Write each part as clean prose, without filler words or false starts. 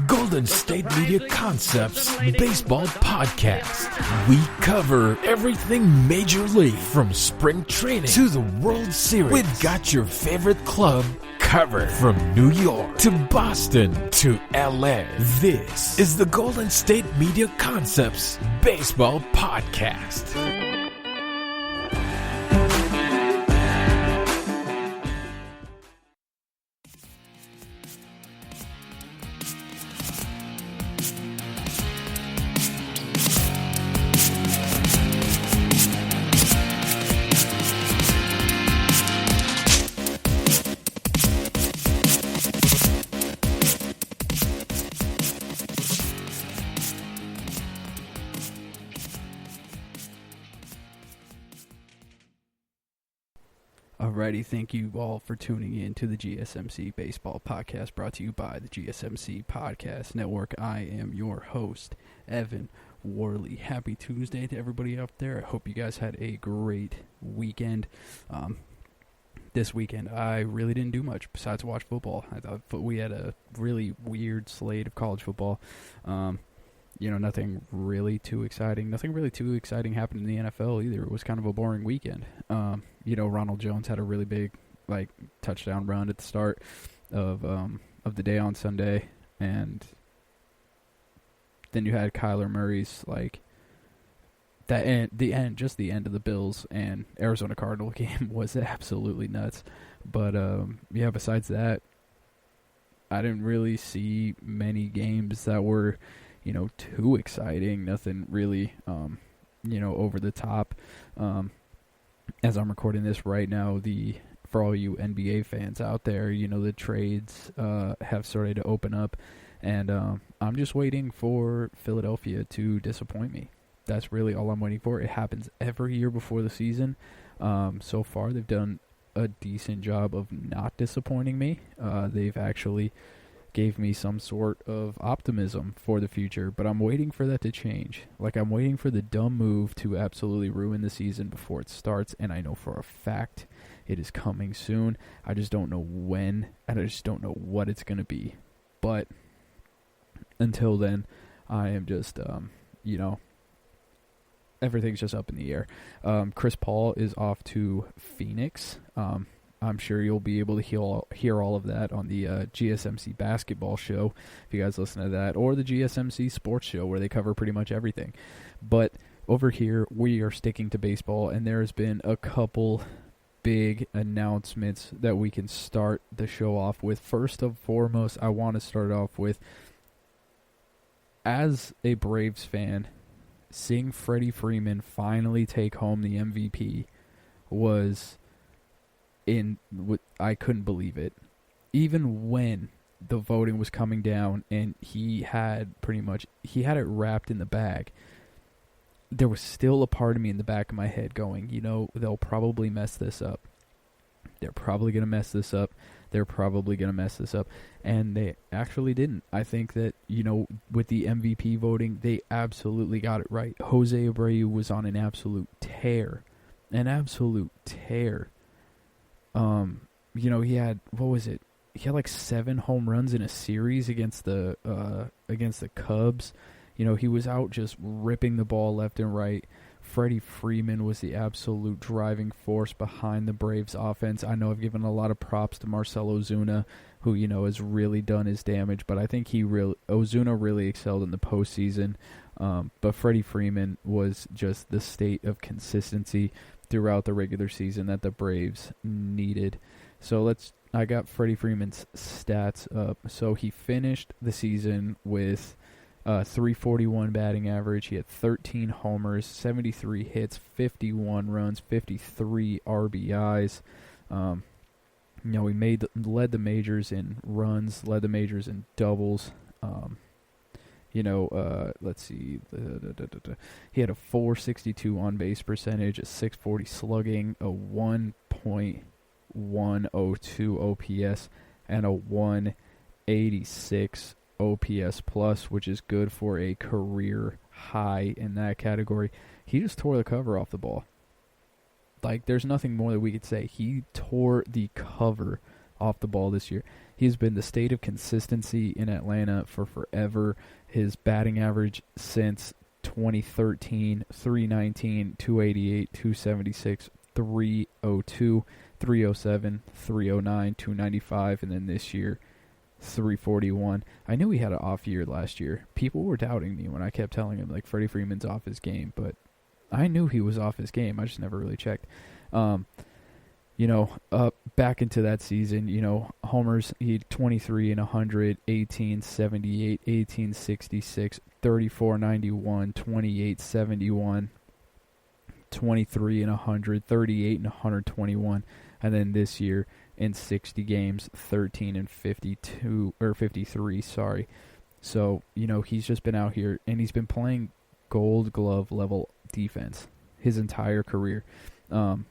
Golden State Media Concepts Baseball Podcast. We cover everything Major League, from spring training to the World Series. We've got your favorite club covered, from New York to Boston to LA. This is the Golden State Media Concepts Baseball Podcast. Alrighty, thank you all for tuning in to the GSMC Baseball Podcast, brought to you by the GSMC Podcast Network. I am your host, Evan Worley. Happy Tuesday to everybody out there. I hope you guys had a great weekend. This weekend, I really didn't do much besides watch football. I thought we had a really weird slate of college football. Nothing really too exciting. Nothing really too exciting happened in the NFL either. It was kind of a boring weekend. Ronald Jones had a really big, touchdown run at the start of the day on Sunday, and then you had Kyler Murray's the end of the Bills and Arizona Cardinal game was absolutely nuts. But besides that, I didn't really see many games that were too exciting. Nothing really, over the top. As I'm recording this right now, for all you NBA fans out there, the trades have started to open up, and I'm just waiting for Philadelphia to disappoint me. That's really all I'm waiting for. It happens every year before the season. So far, they've done a decent job of not disappointing me. They've actually gave me some sort of optimism for the future, but I'm waiting for that to change. I'm waiting for the dumb move to absolutely ruin the season before it starts, and I know for a fact it is coming soon. I just don't know when, and I just don't know what it's going to be. But until then, I am just, everything's just up in the air. Chris Paul is off to Phoenix. I'm sure you'll be able to hear all of that on the GSMC basketball show, if you guys listen to that, or the GSMC sports show, where they cover pretty much everything. But over here, we are sticking to baseball, and there has been a couple big announcements that we can start the show off with. First and foremost, I want to start off with, as a Braves fan, seeing Freddie Freeman finally take home the MVP was... I couldn't believe it. Even when the voting was coming down and he had it wrapped in the bag, there was still a part of me in the back of my head going, they'll probably mess this up. They're probably going to mess this up. They're probably going to mess this up. And they actually didn't. I think that, with the MVP voting, they absolutely got it right. Jose Abreu was on an absolute tear. He had, he had 7 home runs in a series against the Cubs. He was out just ripping the ball left and right. Freddie Freeman was the absolute driving force behind the Braves offense. I know I've given a lot of props to Marcell Ozuna, who, has really done his damage, but I think Ozuna really excelled in the postseason. But Freddie Freeman was just the state of consistency throughout the regular season that the Braves needed. So I got Freddie Freeman's stats up. So he finished the season with 341 batting average. He had 13 homers, 73 hits, 51 runs, 53 RBIs. He led the majors in runs, led the majors in doubles. Let's see. He had a 462 on-base percentage, a 640 slugging, a 1.102 OPS, and a 186 OPS plus, which is good for a career high in that category. He just tore the cover off the ball. There's nothing more that we could say. He tore the cover off the ball this year. He has been the state of consistency in Atlanta for forever. His batting average since 2013, 319, 288, 276, 302, 307, 309, 295, and then this year, 341. I knew he had an off year last year. People were doubting me when I kept telling him, like, Freddie Freeman's off his game, but I knew he was off his game. I just never really checked. Back into that season, homers, he had 23 and 100, 1878, 1866, 3491, 2871, 23 and 100, 38 and 121, and then this year in 60 games, 13 and 53, sorry. So, he's just been out here, and he's been playing Gold Glove level defense his entire career.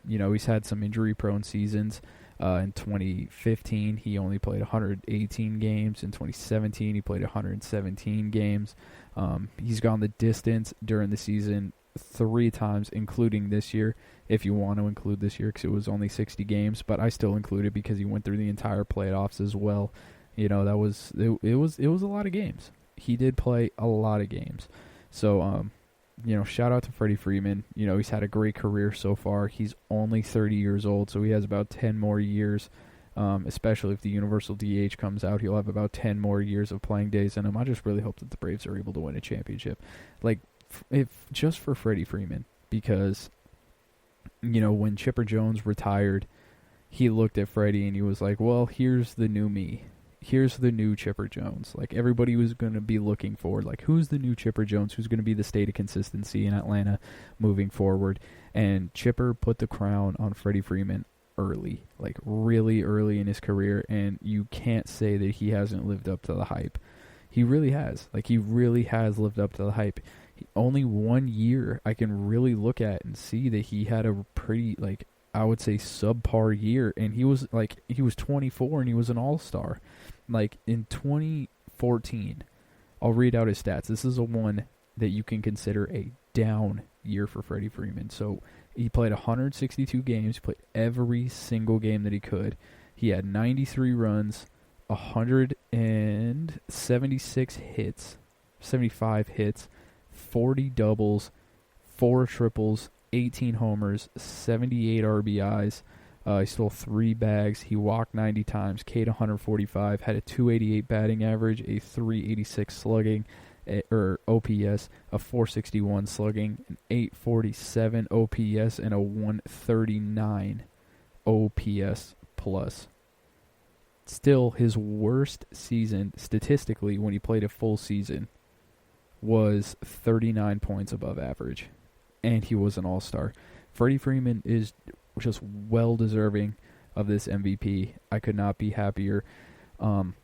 He's had some injury-prone seasons. In 2015, he only played 118 games. In 2017, he played 117 games. He's gone the distance during the season 3 times, including this year, if you want to include this year, because it was only 60 games. But I still include it because he went through the entire playoffs as well. It was a lot of games. He did play a lot of games. So, shout out to Freddie Freeman. He's had a great career so far. He's only 30 years old, so he has about 10 more years, especially if the universal DH comes out. He'll have about 10 more years of playing days in him. I just really hope that the Braves are able to win a championship. Just for Freddie Freeman, because, when Chipper Jones retired, he looked at Freddie and he was like, well, here's the new me. Here's the new Chipper Jones. Everybody was going to be looking for, who's the new Chipper Jones? Who's going to be the state of consistency in Atlanta moving forward? And Chipper put the crown on Freddie Freeman early, really early in his career, and you can't say that he hasn't lived up to the hype. He really has. He really has lived up to the hype. Only 1 year I can really look at and see that he had a pretty, I would say subpar year, and he was 24 and he was an all-star. In 2014, I'll read out his stats. This is a one that you can consider a down year for Freddie Freeman. So he played 162 games, played every single game that he could. He had 93 runs, 176 hits, 75 hits, 40 doubles, 4 triples, 18 homers, 78 RBIs. He stole 3 bags. He walked 90 times, K'd 145, had a 288 batting average, a 386 slugging, or OPS, a 461 slugging, an 847 OPS, and a 139 OPS plus. Still, his worst season statistically when he played a full season was 39 points above average, and he was an all-star. Freddie Freeman is just well deserving of this MVP. I could not be happier. But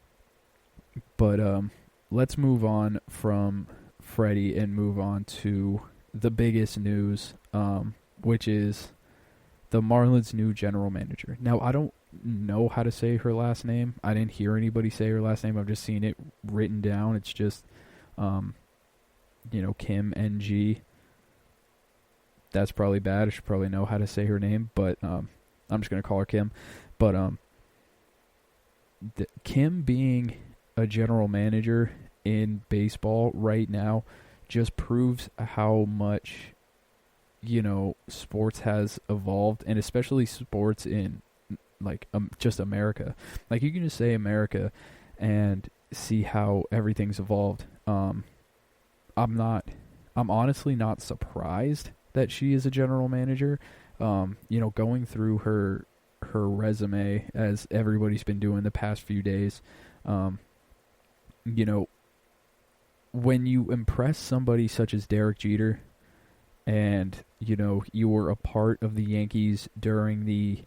let's move on from Freddie and move on to the biggest news, which is the Marlins' new general manager. Now, I don't know how to say her last name. I didn't hear anybody say her last name. I've just seen it written down. It's just, Kim NG. That's probably bad. I should probably know how to say her name, but I'm just going to call her Kim. But Kim being a general manager in baseball right now just proves how much, sports has evolved, and especially sports in, just America. You can just say America and see how everything's evolved. I'm honestly not surprised that she is a general manager. Going through her resume, as everybody's been doing the past few days, when you impress somebody such as Derek Jeter, and you were a part of the Yankees during the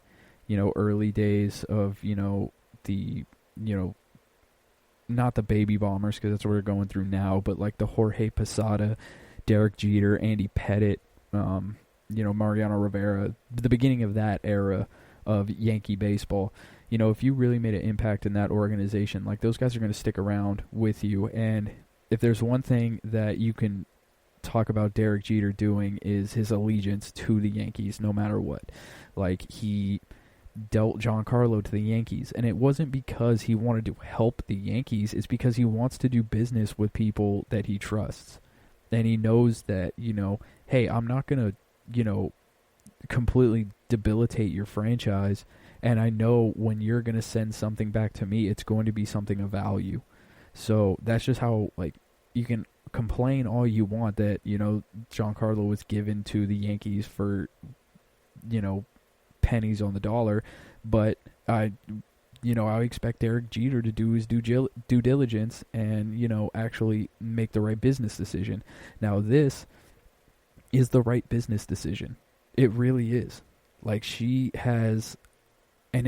early days of the not the baby bombers, because that's what we're going through now, but the Jorge Posada, Derek Jeter, Andy Pettitte, Mariano Rivera, the beginning of that era of Yankee baseball. If you really made an impact in that organization, those guys are going to stick around with you. And if there's one thing that you can talk about Derek Jeter doing, is his allegiance to the Yankees, no matter what. He dealt Giancarlo to the Yankees. And it wasn't because he wanted to help the Yankees. It's because he wants to do business with people that he trusts. And he knows that, hey, I'm not going to, completely debilitate your franchise. And I know when you're going to send something back to me, it's going to be something of value. So that's just how, you can complain all you want that, Giancarlo was given to the Yankees for, pennies on the dollar. But I expect Derek Jeter to do his due diligence and, actually make the right business decision. Now, this is the right business decision. It really is. She has an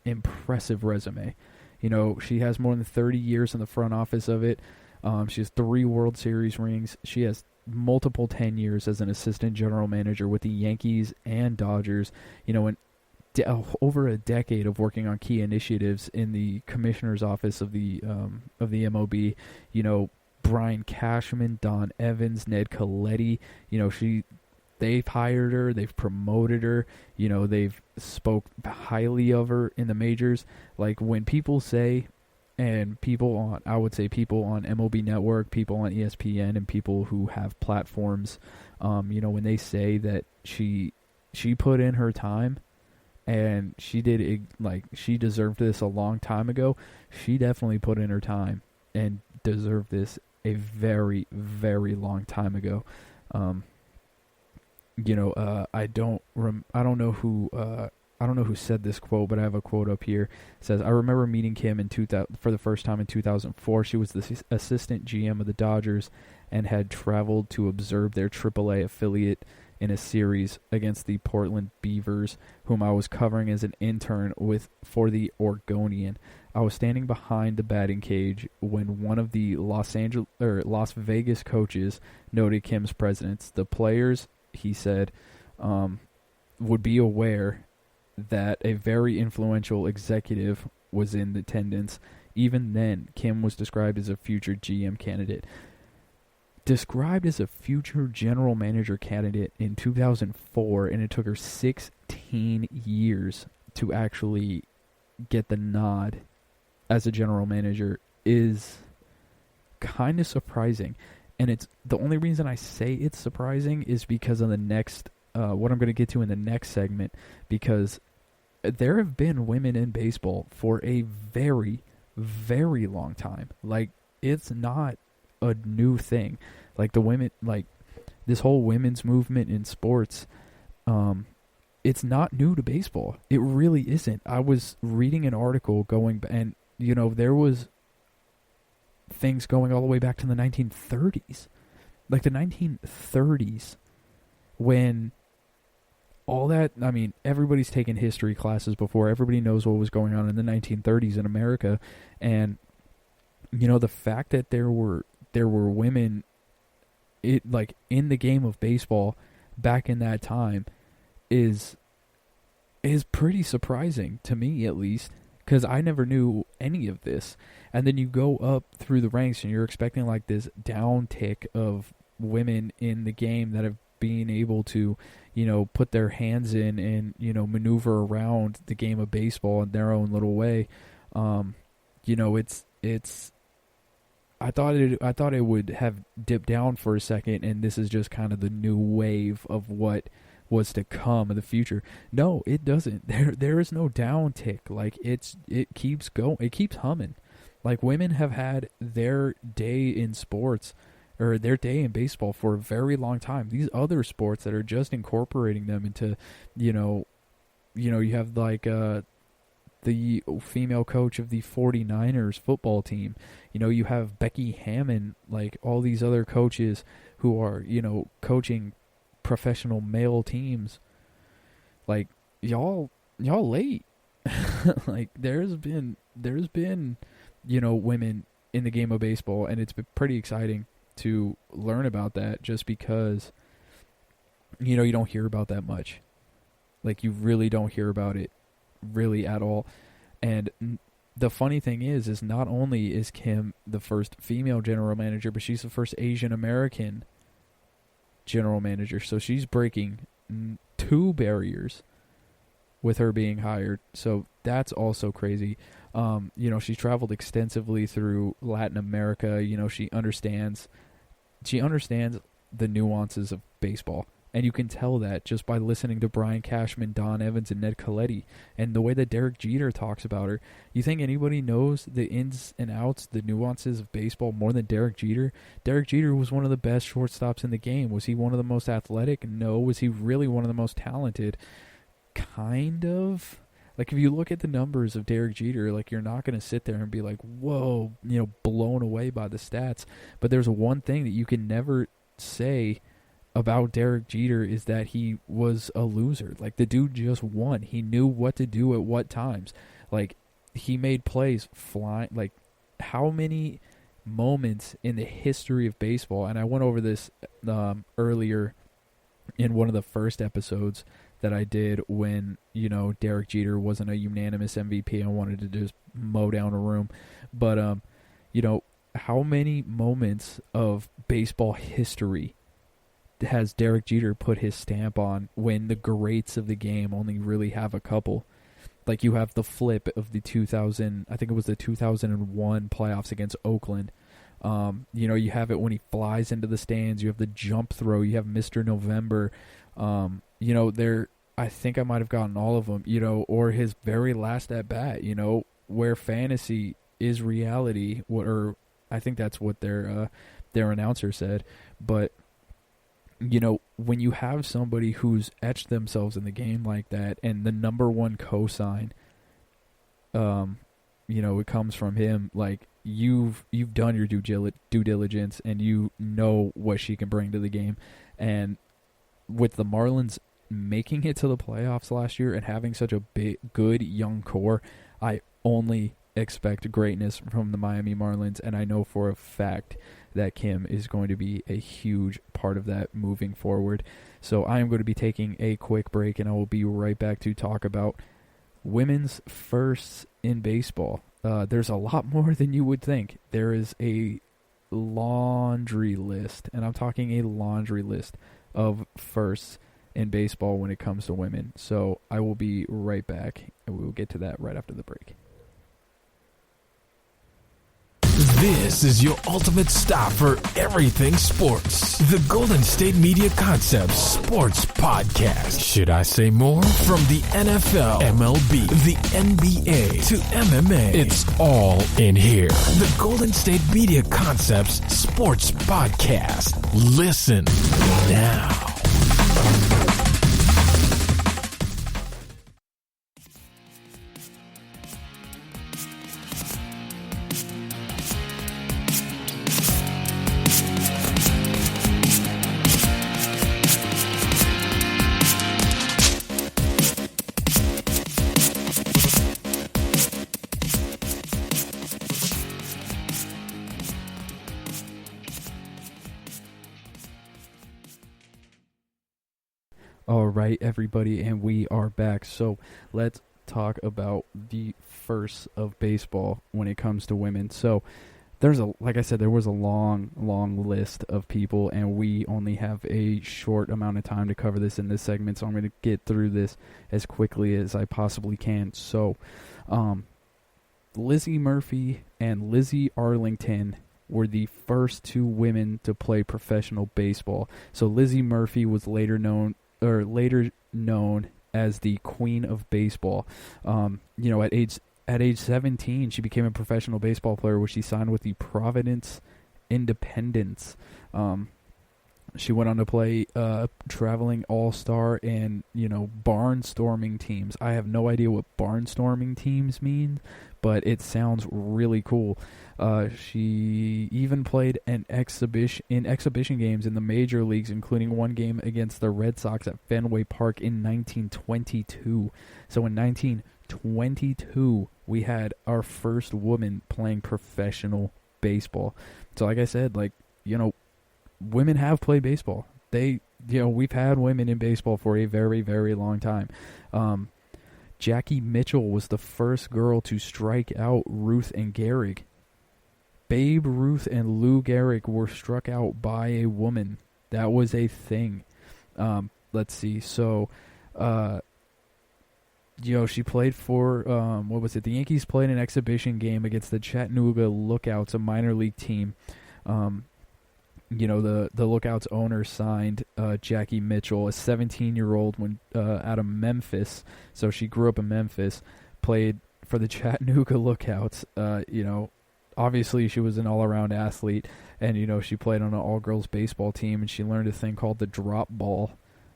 impressive resume. She has more than 30 years in the front office of it. She has 3 World Series rings. She has multiple 10 years as an assistant general manager with the Yankees and Dodgers. And over a decade of working on key initiatives in the commissioner's office of the MLB. Brian Cashman, Don Evans, Ned Colletti. They've hired her, they've promoted her, they've spoke highly of her in the majors. When people say, and people on MLB Network, people on ESPN, and people who have platforms, when they say that she put in her time and she deserved this a long time ago, she definitely put in her time and deserved this a very, very long time ago. I don't know who said this quote, but I have a quote up here. It says, "I remember meeting Kim for the first time in 2004. She was the assistant GM of the Dodgers and had traveled to observe their AAA affiliate in a series against the Portland Beavers, whom I was covering as an intern for the Oregonian. I was standing behind the batting cage when one of the Las Vegas coaches noted Kim's presence. The players," he said, "would be aware that a very influential executive was in attendance. Even then, Kim was described as a future GM candidate." Described as a future general manager candidate in 2004, and it took her 16 years to actually get the nod as a general manager, is kind of surprising. And it's the only reason I say it's surprising is because of the next, what I'm going to get to in the next segment, because there have been women in baseball for a very, very long time. It's not a new thing. The women, this whole women's movement in sports, it's not new to baseball. It really isn't. I was reading an article and there was things going all the way back to the 1930s. The 1930s, when all that, everybody's taken history classes before. Everybody knows what was going on in the 1930s in America. And, the fact that there were women in the game of baseball back in that time is pretty surprising to me, at least, because I never knew any of this. And then you go up through the ranks and you're expecting this downtick of women in the game that have been able to, put their hands in and, maneuver around the game of baseball in their own little way. It's I thought it would have dipped down for a second, and this is just kind of the new wave of what was to come in the future. No, it doesn't. There is no downtick. It keeps going. It keeps humming. Women have had their day in sports, or their day in baseball, for a very long time. These other sports that are just incorporating them into, you have the female coach of the 49ers football team. You have Becky Hammon, all these other coaches who are, coaching professional male teams. Y'all late. There's been, women in the game of baseball, and it's been pretty exciting to learn about that, just because, you don't hear about that much. You really don't hear about it really at all. And the funny thing is not only is Kim the first female general manager, but she's the first Asian American general manager. So she's breaking 2 barriers with her being hired. So that's also crazy. She traveled extensively through Latin America. She understands the nuances of baseball. And you can tell that just by listening to Brian Cashman, Don Evans, and Ned Colletti, and the way that Derek Jeter talks about her. You think anybody knows the ins and outs, the nuances of baseball more than Derek Jeter? Derek Jeter was one of the best shortstops in the game. Was he one of the most athletic? No. Was he really one of the most talented? Kind of. Like, if you look at the numbers of Derek Jeter, like, you're not going to sit there and be like, whoa, blown away by the stats. But there's one thing that you can never say about Derek Jeter is that he was a loser. Like, the dude just won. He knew what to do at what times. Like, he made plays flying. Like, how many moments in the history of baseball, and I went over this earlier in one of the first episodes that I did when, Derek Jeter wasn't a unanimous MVP. I wanted to just mow down a room. But, how many moments of baseball history has Derek Jeter put his stamp on when the greats of the game only really have a couple? Like, you have the flip of the 2001 playoffs against Oakland. You have it when he flies into the stands. You have the jump throw. You have Mr. November. I think I might have gotten all of them, or his very last at bat, where fantasy is reality, or I think that's what their announcer said. But when you have somebody who's etched themselves in the game like that, and the number one cosign, it comes from him. Like, you've done your due diligence, and you know what she can bring to the game. And with the Marlins making it to the playoffs last year and having such a good young core, I only expect greatness from the Miami Marlins, and I know for a fact that Kim is going to be a huge part of that moving forward. So I am going to be taking a quick break, and I will be right back to talk about women's firsts in baseball. There's a lot more than you would think. There is a laundry list, and I'm talking a laundry list of firsts in baseball when it comes to women. So I will be right back, and we will get to that right after the break. This is your ultimate stop for everything sports. The Golden State Media Concepts Sports Podcast. Should I say more? From the NFL, MLB, the NBA to MMA, it's all in here. The Golden State Media Concepts Sports Podcast. Listen now. All right, everybody, and we are back. So let's talk about the firsts of baseball when it comes to women. So like I said, there was a long list of people, and we only have a short amount of time to cover this in this segment, so I'm going to get through this as quickly as I possibly can. So, Lizzie Murphy and Lizzie Arlington were the first 2 women to play professional baseball. So Lizzie Murphy was later known as the Queen of Baseball. At age 17, she became a professional baseball player, where she signed with the Providence Independents. She went on to play traveling all-star and, barnstorming teams. I have no idea what barnstorming teams mean, but it sounds really cool. She even played in exhibition games in the major leagues, including one game against the Red Sox at Fenway Park in 1922. So in 1922, we had our first woman playing professional baseball. So like I said, women have played baseball. We've had women in baseball for a very, very long time. Jackie Mitchell was the first girl to strike out Ruth and Gehrig. Babe Ruth and Lou Gehrig were struck out by a woman. That was a thing. let's see. So, she played for, what was it? The Yankees played an exhibition game against the Chattanooga Lookouts, a minor league team. The Lookouts owner signed Jackie Mitchell, a 17-year-old out of Memphis. So she grew up in Memphis, played for the Chattanooga Lookouts. Obviously she was an all-around athlete, and she played on an all-girls baseball team, and she learned a thing called the drop ball.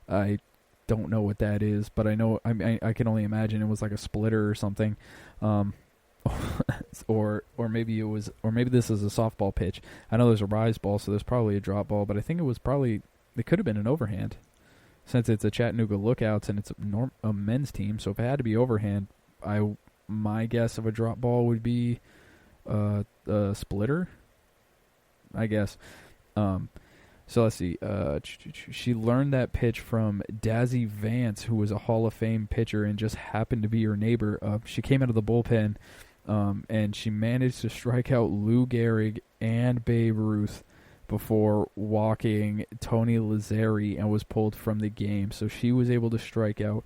I don't know what that is, but I know I can only imagine it was like a splitter or something. or maybe this is a softball pitch. I know there's a rise ball, so there's probably a drop ball, but I think it could have been an overhand, since it's a Chattanooga Lookouts and it's a men's team. So if it had to be overhand, my guess of a drop ball would be a splitter, I guess. So let's see. She learned that pitch from Dazzy Vance, who was a Hall of Fame pitcher and just happened to be her neighbor. She came out of the bullpen, and she managed to strike out Lou Gehrig and Babe Ruth before walking Tony Lazzeri and was pulled from the game. So she was able to strike out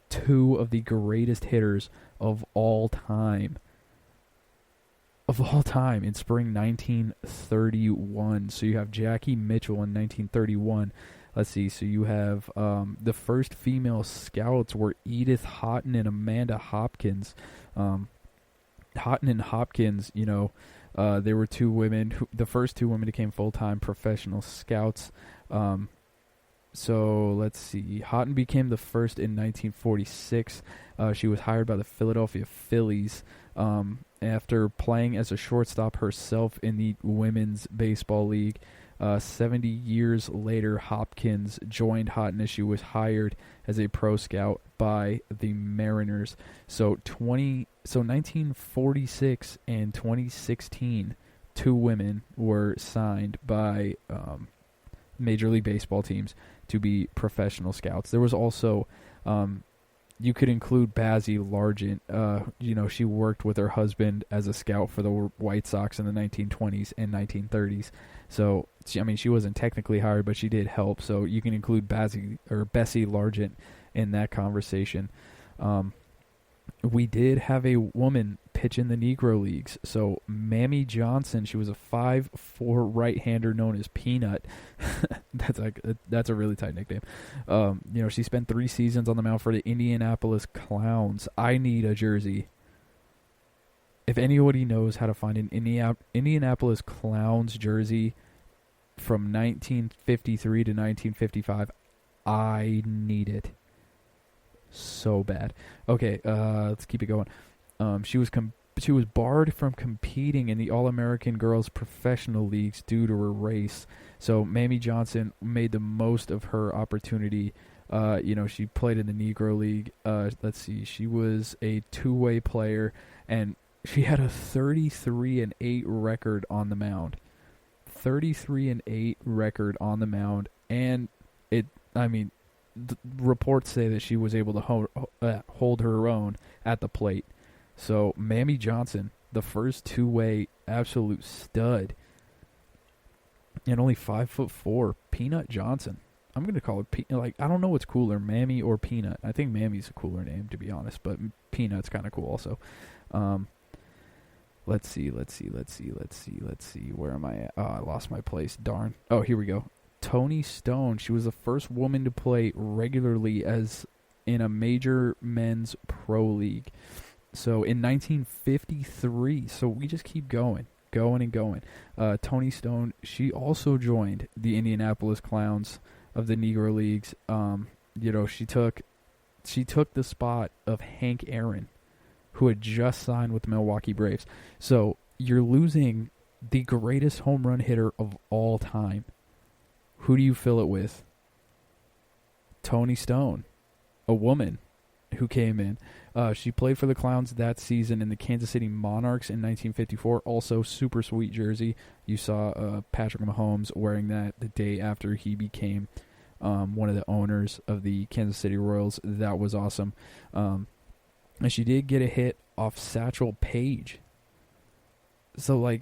two of the greatest hitters of all time. In spring 1931. So you have Jackie Mitchell in 1931. Let's see. So you have the first female scouts were Edith Houghton and Amanda Hopkins. Houghton and Hopkins, they were two women. The first two women became full-time professional scouts. So let's see. Houghton became the first in 1946. She was hired by the Philadelphia Phillies after playing as a shortstop herself in the Women's Baseball League. 70 years later, Hopkins joined Houghton as she was hired as a pro scout by the Mariners. So 1946 and 2016, two women were signed by Major League Baseball teams to be professional scouts. There was also, you could include Bazzie Largent. She worked with her husband as a scout for the White Sox in the 1920s and 1930s. So, she wasn't technically hired, but she did help. So you can include Bessie Largent in that conversation. We did have a woman pitch in the Negro Leagues. So Mamie Johnson, she was a 5'4" right-hander known as Peanut. That's a really tight nickname. She spent 3 seasons on the mound for the Indianapolis Clowns. I need a jersey. If anybody knows how to find an Indianapolis Clowns jersey from 1953 to 1955, I need it so bad. Okay, let's keep it going. She was barred from competing in the All-American Girls Professional Leagues due to her race. So Mamie Johnson made the most of her opportunity. She played in the Negro League. Let's see, she was a two-way player, and she had a 33-8 record on the mound. 33-8 record on the mound, and reports say that she was able to hold her own at the plate. So Mamie Johnson, the first two-way absolute stud, and only 5'4", Peanut Johnson. I'm gonna call it I don't know what's cooler, Mamie or Peanut. I think Mammie's a cooler name, to be honest, but Peanut's kind of cool also. Let's see. Where am I at? Oh, I lost my place. Darn. Oh, here we go. Toni Stone. She was the first woman to play regularly as in a major men's pro league. So in 1953. So we just keep going. Toni Stone, she also joined the Indianapolis Clowns of the Negro Leagues. She took the spot of Hank Aaron, who had just signed with the Milwaukee Braves. So you're losing the greatest home run hitter of all time. Who do you fill it with? Toni Stone, a woman who came in. She played for the Clowns that season in the Kansas City Monarchs in 1954. Also, super sweet jersey. You saw Patrick Mahomes wearing that the day after he became one of the owners of the Kansas City Royals. That was awesome. And she did get a hit off Satchel Paige. So,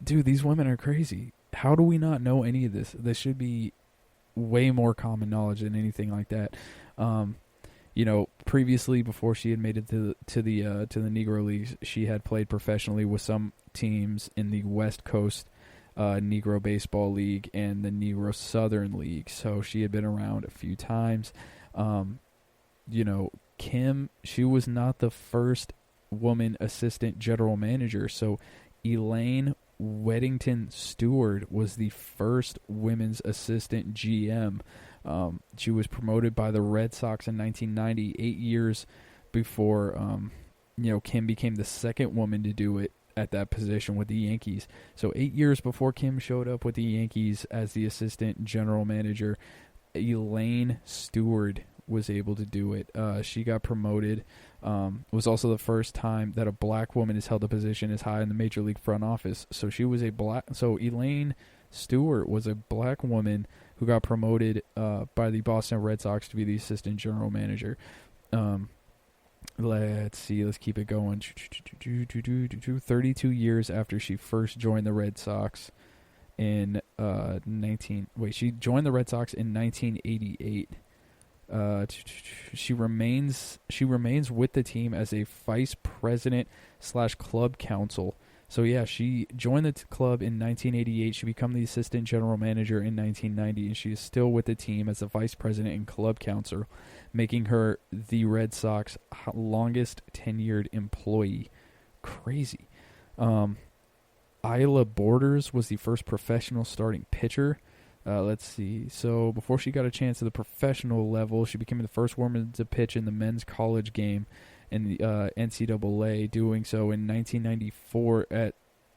dude, these women are crazy. How do we not know any of this? This should be way more common knowledge than anything like that. Previously, before she had made it to the Negro Leagues, she had played professionally with some teams in the West Coast Negro Baseball League and the Negro Southern League. So she had been around a few times. Kim, she was not the first woman assistant general manager. So Elaine Weddington Stewart was the first women's assistant GM. She was promoted by the Red Sox in 1990, 8 years before Kim became the second woman to do it at that position with the Yankees. So 8 years before Kim showed up with the Yankees as the assistant general manager, Elaine Stewart was able to do it. She got promoted. It was also the first time that a black woman has held a position as high in the Major League front office. So she was So Elaine Stewart was a black woman who got promoted by the Boston Red Sox to be the assistant general manager. Let's see. Let's keep it going. 32 years after she first joined the Red Sox in she joined the Red Sox in 1988. She remains with the team as a vice president / club counsel. So yeah, she joined the club in 1988. She became the assistant general manager in 1990, and she is still with the team as a vice president and club counselor, making her the Red Sox longest tenured employee. Crazy. Isla Borders was the first professional starting pitcher. Let's see. So before she got a chance at the professional level, she became the first woman to pitch in the men's college game in the NCAA, doing so in 1994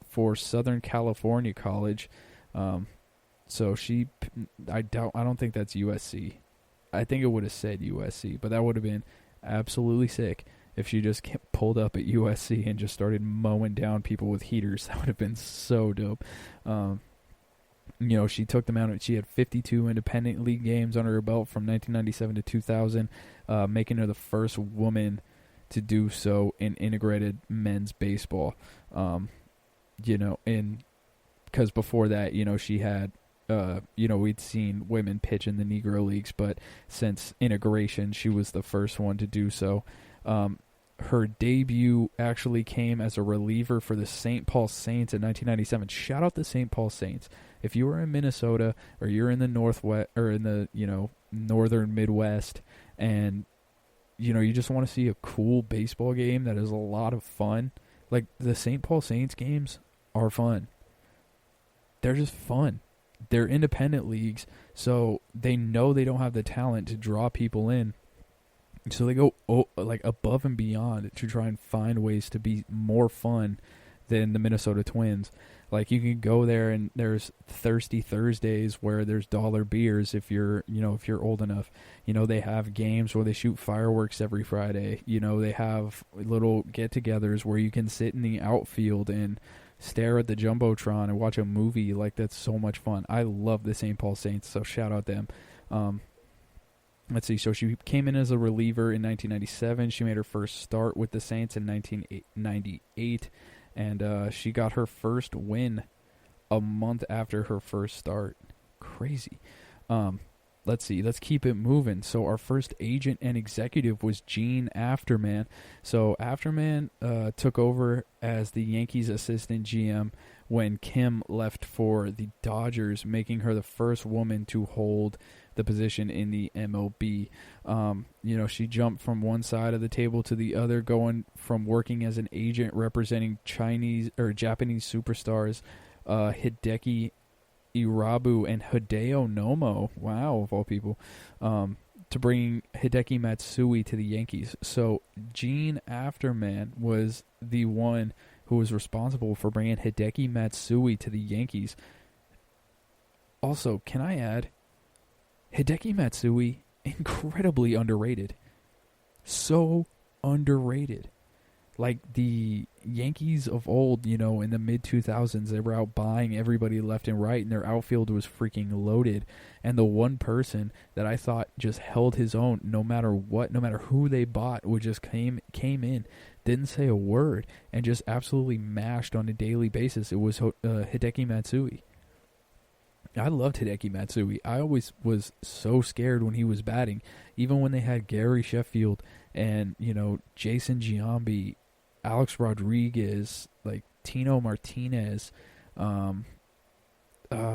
for Southern California College. So I don't think that's USC. I think it would have said USC, but that would have been absolutely sick if she just pulled up at USC and just started mowing down people with heaters. That would have been so dope. She took them out. She had 52 independent league games under her belt from 1997 to 2000, making her the first woman to do so in integrated men's baseball. And because before that, she had, we'd seen women pitch in the Negro Leagues, but since integration, she was the first one to do so. Her debut actually came as a reliever for the St. Paul Saints in 1997. Shout out the St. Paul Saints. If you are in Minnesota or you're in the Northwest or in the, northern Midwest and, you just want to see a cool baseball game that is a lot of fun, like the St. Paul Saints games are fun. They're just fun. They're independent leagues, so they know they don't have the talent to draw people in. So they go above and beyond to try and find ways to be more fun than the Minnesota Twins. Like you can go there and there's Thirsty Thursdays where there's dollar beers if you're old enough. They have games where they shoot fireworks every Friday. They have little get-togethers where you can sit in the outfield and stare at the Jumbotron and watch a movie. Like that's so much fun. I love the St. Paul Saints, so shout out them. Let's see. So she came in as a reliever in 1997. She made her first start with the Saints in 1998, and she got her first win a month after her first start. Crazy. Let's see. Let's keep it moving. So our first agent and executive was Gene Afterman. So Afterman took over as the Yankees assistant GM when Kim left for the Dodgers, making her the first woman to hold the position in the MLB. She jumped from one side of the table to the other, going from working as an agent representing Chinese or Japanese superstars Hideki Irabu and Hideo Nomo, wow, of all people, to bringing Hideki Matsui to the Yankees. So Gene Afterman was the one who was responsible for bringing Hideki Matsui to the Yankees. Also, can I add, Hideki Matsui, incredibly underrated. So underrated. Like the Yankees of old, in the mid-2000s, they were out buying everybody left and right, and their outfield was freaking loaded. And the one person that I thought just held his own no matter what, no matter who they bought, would just came in, didn't say a word, and just absolutely mashed on a daily basis, it was Hideki Matsui. I loved Hideki Matsui. I always was so scared when he was batting, even when they had Gary Sheffield and, Jason Giambi, Alex Rodriguez, like Tino Martinez. Oh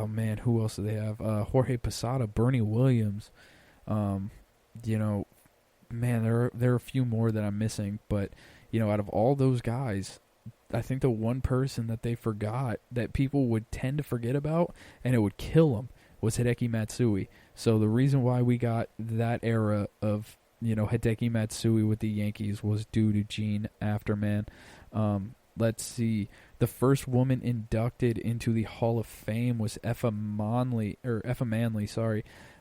man, who else do they have? Jorge Posada, Bernie Williams. Man, there are a few more that I'm missing, but out of all those guys, I think the one person that they forgot that people would tend to forget about and it would kill them was Hideki Matsui. So the reason why we got that era of, Hideki Matsui with the Yankees was due to Gene Afterman. Let's see. The first woman inducted into the Hall of Fame was Effa Manley.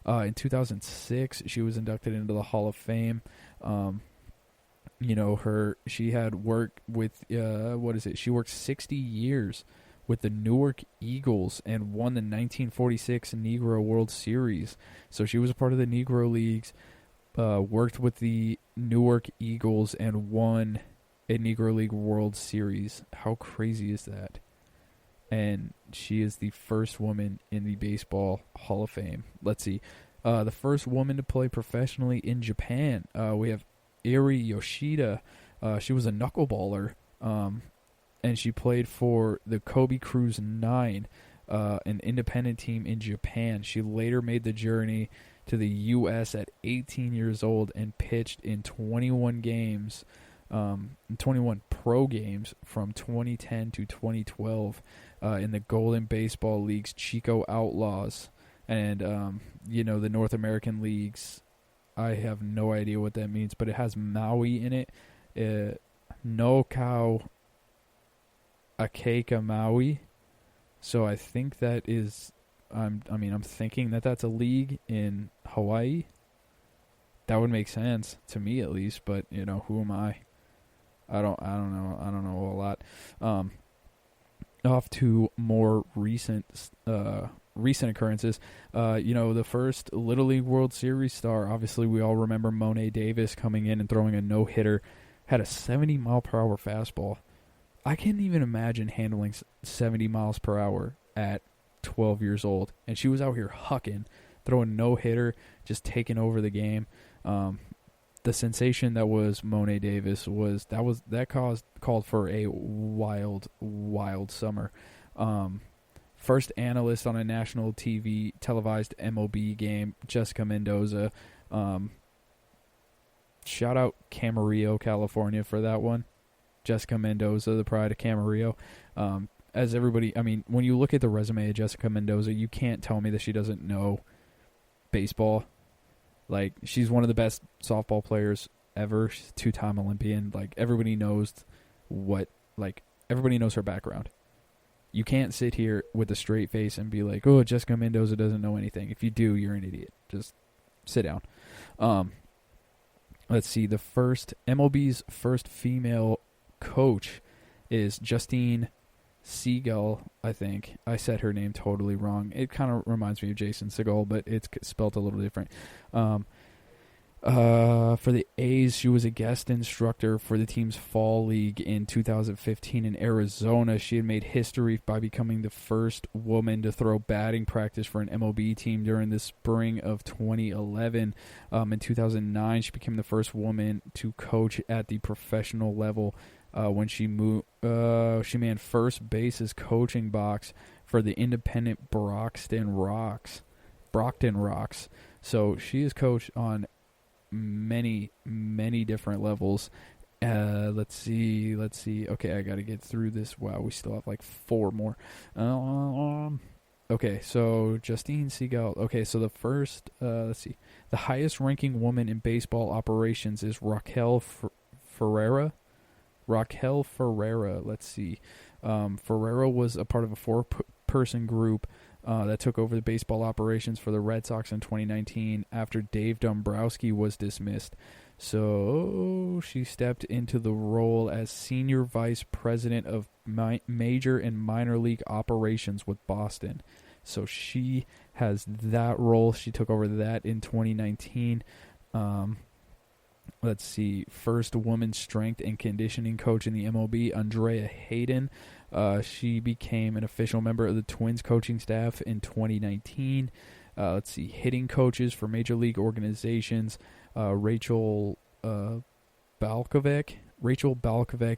In 2006, she was inducted into the Hall of Fame. She had worked with, she worked 60 years with the Newark Eagles and won the 1946 Negro World Series. So she was a part of the Negro Leagues, worked with the Newark Eagles and won a Negro League World Series. How crazy is that? And she is the first woman in the Baseball Hall of Fame. Let's see. The first woman to play professionally in Japan. We have Eri Yoshida. She was a knuckleballer, and she played for the Kobe Cruise 9, an independent team in Japan. She later made the journey to the U.S. at 18 years old and pitched in 21 games, 21 pro games from 2010 to 2012 in the Golden Baseball League's Chico Outlaws and, the North American Leagues. I have no idea what that means, but it has Maui in it. No Kau Akeka Maui. So I think that is, I'm thinking that that's a league in Hawaii. That would make sense to me at least, but who am I? I don't know. I don't know a lot. Off to more recent occurrences. The first Little League World Series star, obviously we all remember Monet Davis coming in and throwing a no-hitter, had a 70-mile-per-hour fastball. I can't even imagine handling 70 miles per hour at 12 years old. And she was out here hucking, throwing no-hitter, just taking over the game. The sensation that was Monet Davis called for a wild, wild summer. First analyst on a national TV televised MLB game, Jessica Mendoza. Shout out Camarillo, California for that one. Jessica Mendoza, the pride of Camarillo. As everybody, when you look at the resume of Jessica Mendoza, you can't tell me that she doesn't know baseball. Like, she's one of the best softball players ever. She's a two-time Olympian. Like, everybody knows everybody knows her background. You can't sit here with a straight face and be like, oh, Jessica Mendoza doesn't know anything. If you do, you're an idiot. Just sit down. Let's see. MLB's first female coach is Justine Seagull, I think. I said her name totally wrong. It kind of reminds me of Jason Seagull, but it's spelled a little different. For the A's, she was a guest instructor for the team's fall league in 2015 in Arizona. She had made history by becoming the first woman to throw batting practice for an MLB team during the spring of 2011. In 2009, she became the first woman to coach at the professional level when she manned first base's coaching box for the independent Brockton Rocks. So she is coached on many different levels. Let's see. Okay, I gotta get through this. Wow, we still have like 4 more. Okay, so Justine Seagull. Okay, so the first, let's see. The highest ranking woman in baseball operations is Raquel Ferreira. Let's see. Ferreira was a part of a 4-person group that took over the baseball operations for the Red Sox in 2019 after Dave Dombrowski was dismissed. So she stepped into the role as Senior Vice President of Major and Minor League Operations with Boston. So she has that role. She took over that in 2019. Let's see. First woman strength and conditioning coach in the MLB, Andrea Hayden. She became an official member of the Twins coaching staff in 2019. Let's see. Hitting coaches for major league organizations, Rachel Balkovec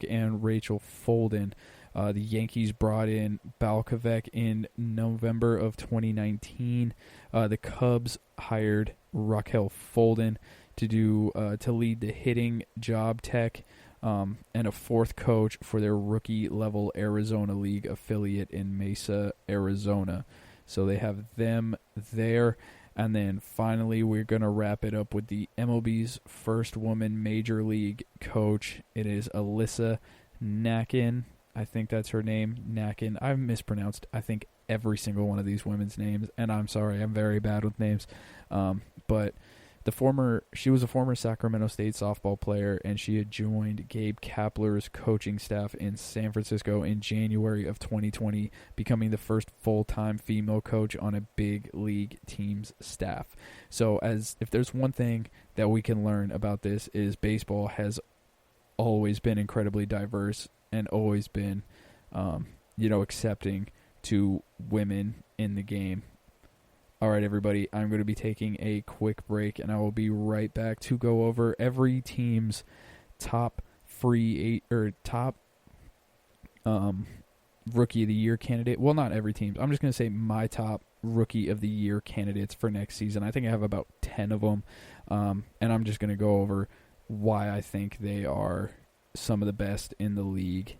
and Rachel Folden. The Yankees brought in Balkovec in November of 2019. The Cubs hired Raquel Folden to lead the hitting job tech, and a fourth coach for their rookie level Arizona League affiliate in Mesa, Arizona. So they have them there. And then finally, we're going to wrap it up with the MLB's first woman major league coach. It is Alyssa Nakin. I think that's her name, Nakin. I've mispronounced, I think, every single one of these women's names, and I'm sorry, I'm very bad with names. But she was a former Sacramento State softball player, and she had joined Gabe Kapler's coaching staff in San Francisco in January of 2020, becoming the first full-time female coach on a big league team's staff. So if there's one thing that we can learn about this is baseball has always been incredibly diverse and always been, accepting to women in the game. All right, everybody, I'm going to be taking a quick break, and I will be right back to go over every team's top rookie of the year candidate. Well, not every team. I'm just going to say my top rookie of the year candidates for next season. I think I have about 10 of them, and I'm just going to go over why I think they are some of the best in the league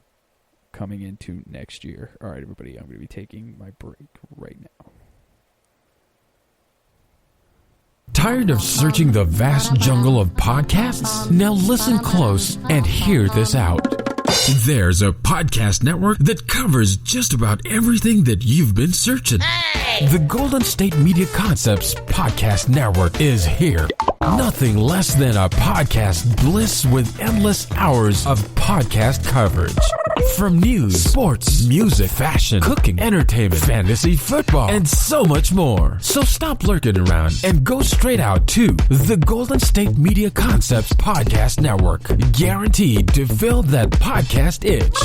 coming into next year. All right, everybody, I'm going to be taking my break right now. Tired of searching the vast jungle of podcasts? Now listen close and hear this out. There's a podcast network that covers just about everything that you've been searching. Hey! The Golden State Media Concepts Podcast Network is here. Nothing less than a podcast bliss with endless hours of podcast coverage. From news, sports, music, fashion, cooking, entertainment, fantasy, football, and so much more. So stop lurking around and go straight out to the Golden State Media Concepts Podcast Network. Guaranteed to fill that podcast itch.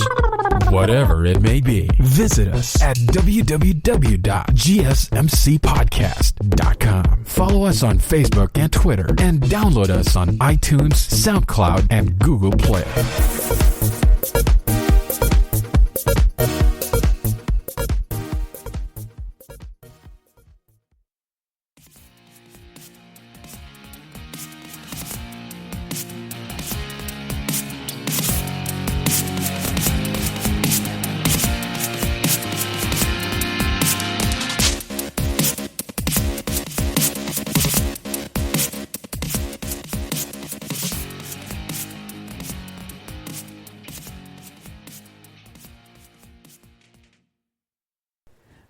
Whatever it may be. Visit us at www.gsmcpodcast.com. Follow us on Facebook and Twitter, and download us on iTunes, SoundCloud, and Google Play.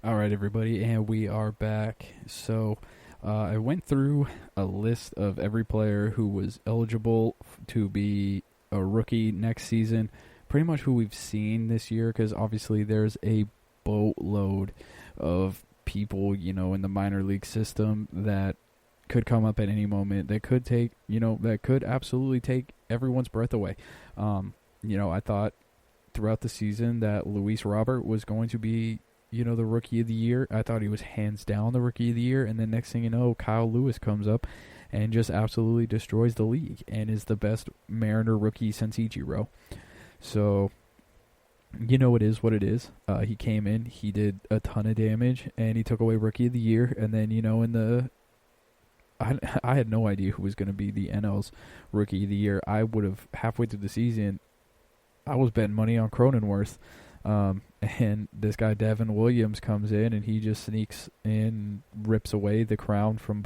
All right, everybody, and we are back. So I went through a list of every player who was eligible to be a rookie next season, pretty much who we've seen this year, because obviously there's a boatload of people, in the minor league system that could come up at any moment that could take, that could absolutely take everyone's breath away. I thought throughout the season that Luis Robert was going to be the rookie of the year. I thought he was hands down the rookie of the year, and then next thing you know, Kyle Lewis comes up and just absolutely destroys the league and is the best Mariner rookie since Ichiro. So, it is what it is. He came in, he did a ton of damage, and he took away rookie of the year, and then, I had no idea who was going to be the NL's rookie of the year. I would have, halfway through the season, I was betting money on Cronenworth. And this guy Devin Williams comes in and he just sneaks in, rips away the crown from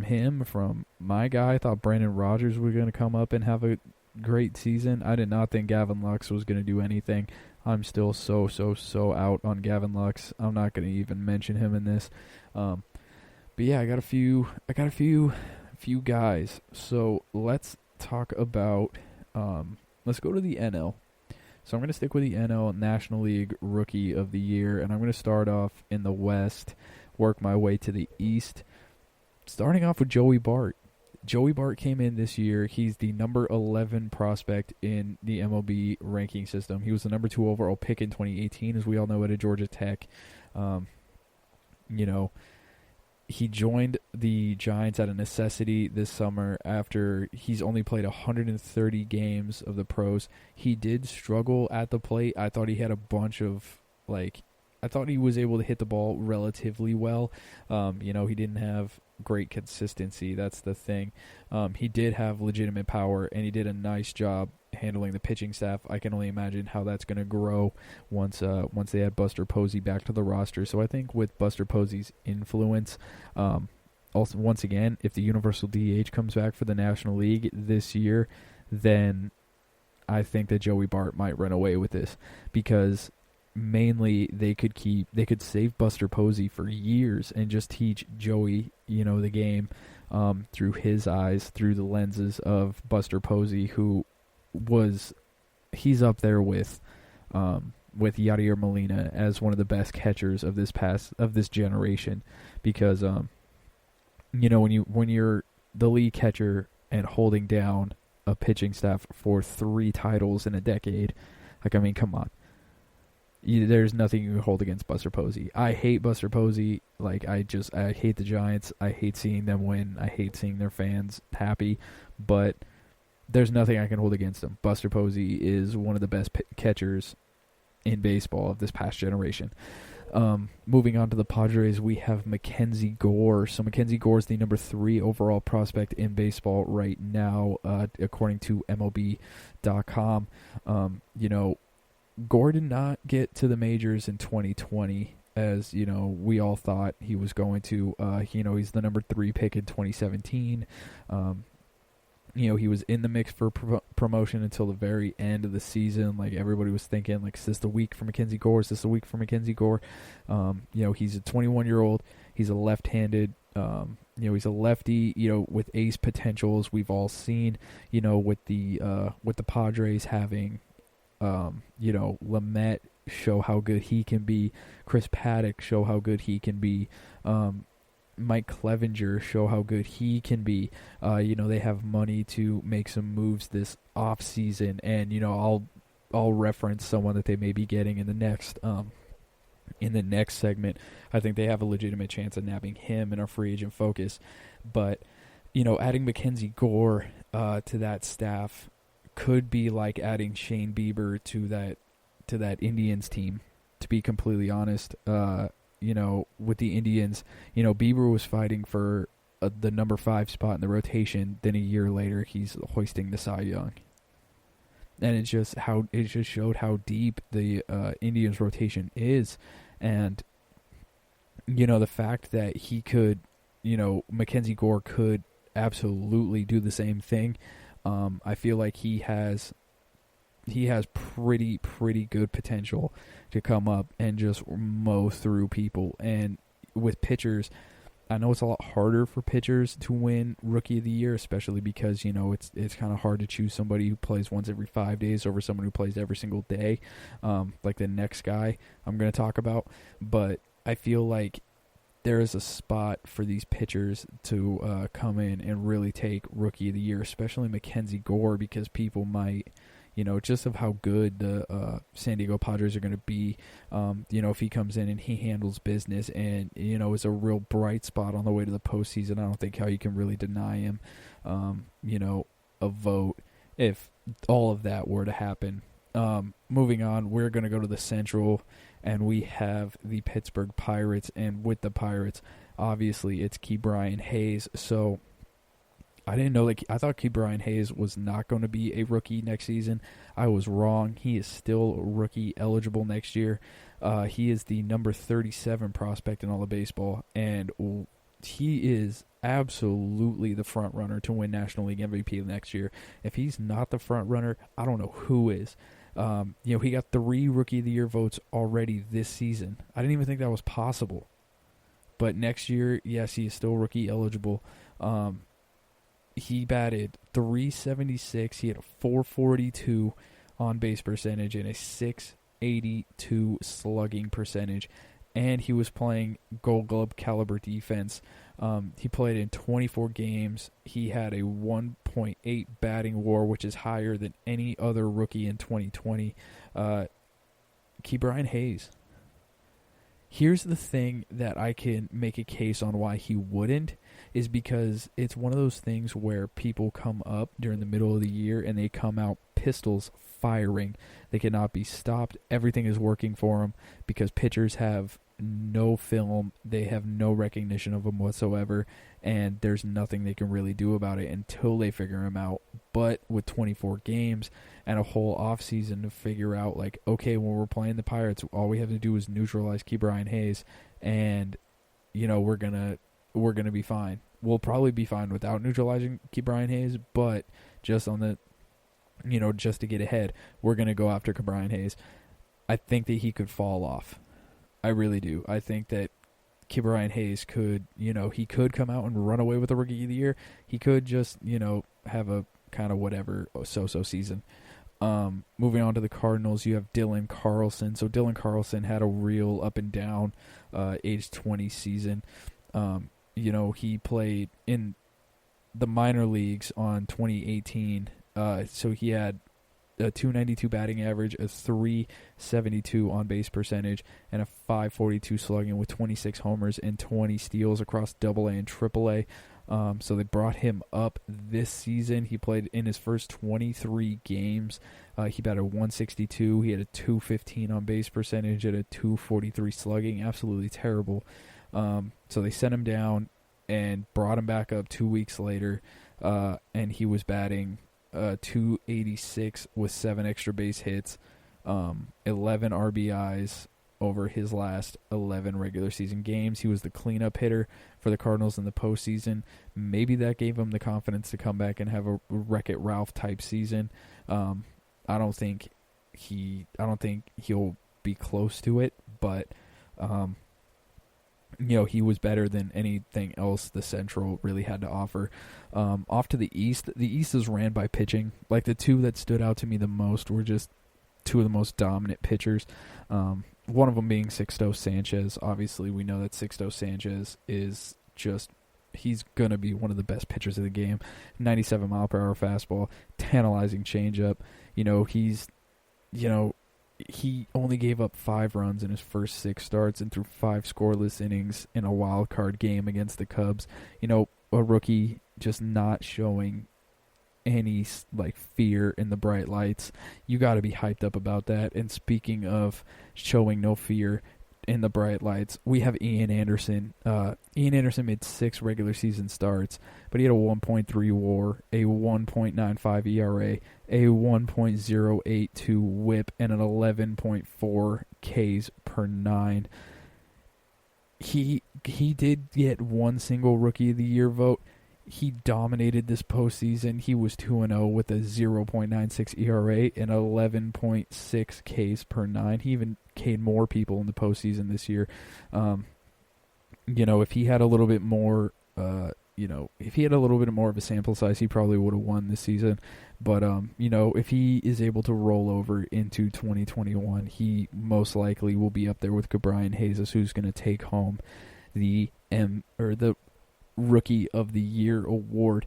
him, from my guy. I thought Brandon Rogers was going to come up and have a great season. I did not think Gavin Lux was going to do anything. I'm still so out on Gavin Lux. I'm not going to even mention him in this. But yeah, I got a few guys. So let's talk about. Let's go to the NL. So I'm going to stick with the NL National League Rookie of the Year, and I'm going to start off in the West, work my way to the East, starting off with Joey Bart. Joey Bart came in this year. He's the number 11 prospect in the MLB ranking system. He was the number 2 overall pick in 2018, as we all know, at Georgia Tech. He joined the Giants out of necessity this summer after he's only played 130 games of the pros. He did struggle at the plate. I thought he had a bunch of, I thought he was able to hit the ball relatively well. He didn't have great consistency. That's the thing. He did have legitimate power, and he did a nice job handling the pitching staff. I can only imagine how that's going to grow once they add Buster Posey back to the roster. So I think with Buster Posey's influence, also once again, if the universal DH comes back for the National League this year, then I think that Joey Bart might run away with this, because mainly they could save Buster Posey for years and just teach Joey, the game through his eyes, through the lenses of Buster Posey, he's up there with Yadier Molina as one of the best catchers of this generation, because when you're the lead catcher and holding down a pitching staff for 3 titles in a decade, come on. There's nothing you can hold against Buster Posey. I hate Buster Posey. I hate the Giants. I hate seeing them win. I hate seeing their fans happy. But there's nothing I can hold against him. Buster Posey is one of the best catchers in baseball of this past generation. Moving on to the Padres, we have Mackenzie Gore. So Mackenzie Gore is the number 3 overall prospect in baseball right now, according to MLB.com. Gore did not get to the majors in 2020, as we all thought he was going to. He's the number 3 pick in 2017. He was in the mix for promotion until the very end of the season. Everybody was thinking, is this the week for Mackenzie Gore? Is this the week for Mackenzie Gore? He's a 21-year-old. He's a left-handed. He's a lefty. With ace potentials. We've all seen. With the Padres having. Lamet show how good he can be. Chris Paddock show how good he can be. Mike Clevenger show how good he can be. They have money to make some moves this off season, and I'll reference someone that they may be getting in the next segment. I think they have a legitimate chance of nabbing him in our free agent focus. But adding Mackenzie Gore to that staff could be like adding Shane Bieber to that Indians team, to be completely honest. With the Indians, Bieber was fighting for the number 5 spot in the rotation. Then a year later, he's hoisting the Cy Young, and it just showed how deep the Indians rotation is, and the fact that he could, Mackenzie Gore could absolutely do the same thing. I feel like he has pretty good potential to come up and just mow through people. And with pitchers, I know it's a lot harder for pitchers to win Rookie of the Year, especially because it's kind of hard to choose somebody who plays once every 5 days over someone who plays every single day, like the next guy I'm going to talk about. But I feel like there is a spot for these pitchers to come in and really take Rookie of the Year, especially Mackenzie Gore, because people might, just of how good the San Diego Padres are going to be, if he comes in and he handles business and, is a real bright spot on the way to the postseason. I don't think how you can really deny him, a vote if all of that were to happen. Moving on, we're going to go to the Central, and we have the Pittsburgh Pirates, and with the Pirates, obviously, it's Ke'Bryan Hayes. So I didn't know I thought Ke'Bryan Hayes was not going to be a rookie next season. I was wrong. He is still rookie eligible next year. He is the number 37 prospect in all of baseball, and he is absolutely the front runner to win National League MVP next year. If he's not the front runner, I don't know who is. He got 3 Rookie of the Year votes already this season. I didn't even think that was possible. But next year, yes, he is still rookie eligible. He batted .376. He had a .442 on-base percentage and a .682 slugging percentage. And he was playing Gold Glove caliber defense He played in 24 games. He had a 1.8 batting WAR, which is higher than any other rookie in 2020. Ke'Bryan Hayes. Here's the thing that I can make a case on why he wouldn't, is because it's one of those things where people come up during the middle of the year and they come out pistols firing. They cannot be stopped. Everything is working for them because pitchers have no film. They have no recognition of them whatsoever, and there's nothing they can really do about it until they figure him out. But with 24 games and a whole offseason to figure out, like, okay, when we're playing the Pirates, all we have to do is neutralize Ke'Bryan Hayes, and, you know, we're gonna be fine. We'll probably be fine without neutralizing Ke'Bryan Hayes, but just on the, you know, just to get ahead, we're gonna go after Ke'Bryan Hayes. I think that he could fall off. I really do. I think that Ke'Bryan Hayes could, you know, he could come out and run away with the Rookie of the Year. He could just, you know, have a kind of whatever so-so season. Moving on to the Cardinals, you have Dylan Carlson. So Dylan Carlson had a real up and down age 20 season. You know, he played in the minor leagues on 2018. So he had a 292 batting average, a 372 on-base percentage, and a 542 slugging with 26 homers and 20 steals across AA and AAA. So they brought him up this season. He played in his first 23 games. He batted 162. He had a 215 on-base percentage and a 243 slugging. Absolutely terrible. So they sent him down and brought him back up 2 weeks later, and he was batting 286 with 7 extra base hits, 11 RBIs over his last 11 regular season games. He was the cleanup hitter for the Cardinals in the postseason. Maybe that gave him the confidence to come back and have a Wreck-It Ralph type season. I don't think he'll be close to it, but you know, he was better than anything else the Central really had to offer. Off to the East. The East is ran by pitching. Like, the two that stood out to me the most were just two of the most dominant pitchers. One of them being Sixto Sanchez. Obviously, we know that Sixto Sanchez is just, he's going to be one of the best pitchers of the game. 97 mile per hour fastball, tantalizing changeup. You know, he only gave up 5 runs in his first 6 starts and threw 5 scoreless innings in a wild card game against the Cubs. You know, a rookie just not showing any, like, fear in the bright lights. You got to be hyped up about that. And speaking of showing no fear in the bright lights, we have Ian Anderson. Ian Anderson made 6 regular season starts, but he had a 1.3 WAR, a 1.95 ERA, a 1.082 WHIP, and an 11.4 Ks per 9. He did get one single Rookie of the Year vote. He dominated this postseason. He was 2-0 with a 0.96 ERA and 11.6 Ks per 9. He even K'd more people in the postseason this year. You know, if he had a little bit more, if he had a little bit more of a sample size, he probably would have won this season. But, you know, if he is able to roll over into 2021, he most likely will be up there with Ke'Bryan Hayes, who's going to take home the Rookie of the Year award.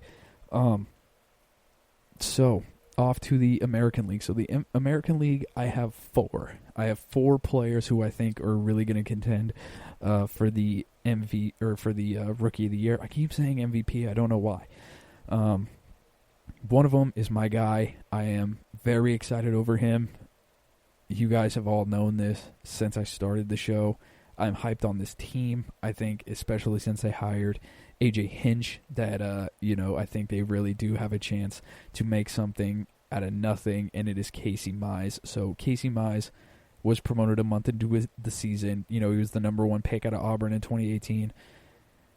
So, off to the American League. So, the American League, I have 4. I have 4 players who I think are really going to contend for the Rookie of the Year. I keep saying MVP. I don't know why. One of them is my guy. I am very excited over him. You guys have all known this since I started the show. I'm hyped on this team. I think, especially since they hired AJ Hinch, that I think they really do have a chance to make something out of nothing, and it is Casey Mize. So Casey Mize was promoted a month into the season. You know, he was the number 1 pick out of Auburn in 2018,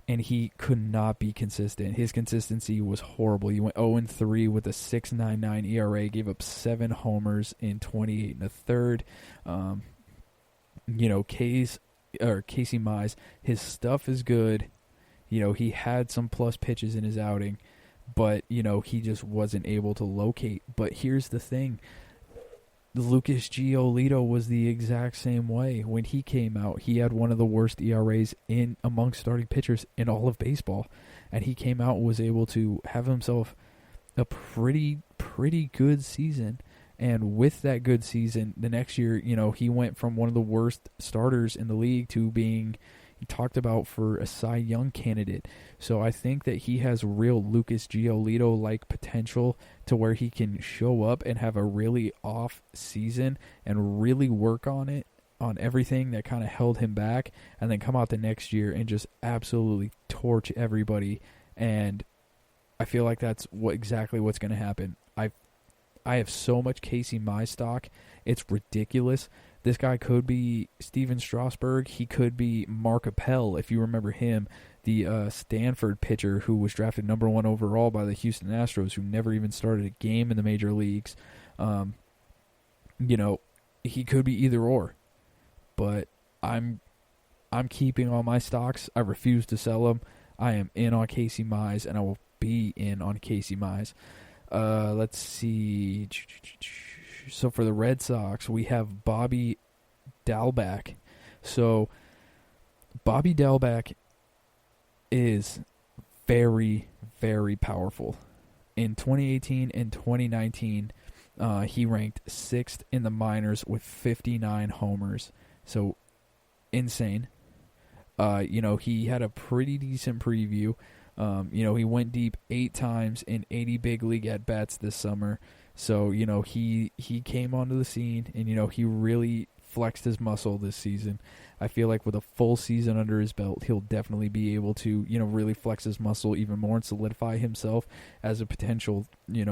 and he could not be consistent. His consistency was horrible. He went 0-3 with a 6.99 ERA, gave up 7 homers in 28 1/3. Casey Mize, his stuff is good. You know, he had some plus pitches in his outing, but, you know, he just wasn't able to locate. But here's the thing. Lucas Giolito was the exact same way. When he came out, he had one of the worst ERAs in amongst starting pitchers in all of baseball. And he came out and was able to have himself a pretty good season. And with that good season, the next year, he went from one of the worst starters in the league to being talked about for a Cy Young candidate. So I think that he has real Lucas Giolito-like potential to where he can show up and have a really off season and really work on it, on everything that kind of held him back, and then come out the next year and just absolutely torch everybody. And I feel like that's exactly what's going to happen. I have so much Casey Mize stock. It's ridiculous. This guy could be Steven Strasburg. He could be Mark Appel, if you remember him, the Stanford pitcher who was drafted number 1 overall by the Houston Astros, who never even started a game in the major leagues. He could be either or. But I'm keeping all my stocks. I refuse to sell them. I am in on Casey Mize, and I will be in on Casey Mize. Let's see. So for the Red Sox, we have Bobby Dalbec. So Bobby Dalbec is very, very powerful. In 2018 and 2019, he ranked 6th in the minors with 59 homers. So insane. He had a pretty decent preview. He went deep 8 times in 80 big league at-bats this summer. So, he came onto the scene and, he really flexed his muscle this season. I feel like with a full season under his belt, he'll definitely be able to, really flex his muscle even more and solidify himself as a potential,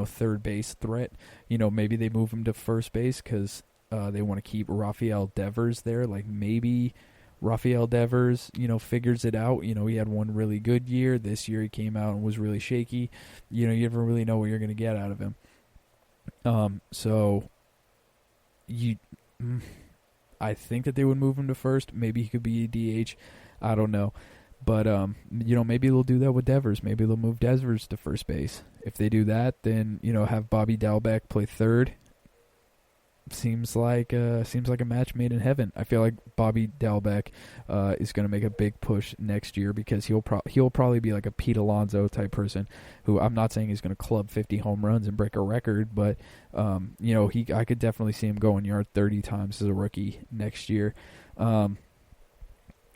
third base threat. Maybe they move him to first base because they want to keep Rafael Devers there. Like maybe Rafael Devers, figures it out. He had one really good year. This year he came out and was really shaky. You never really know what you're going to get out of him. I think that they would move him to first. Maybe he could be a DH. I don't know. But, maybe they'll do that with Devers. Maybe they'll move Devers to first base. If they do that, then, have Bobby Dalbec play third. Seems like a match made in heaven. I feel like Bobby Dalbec is going to make a big push next year because he'll probably be like a Pete Alonso type person who I'm not saying he's going to club 50 home runs and break a record, but I could definitely see him going yard 30 times as a rookie next year. I'm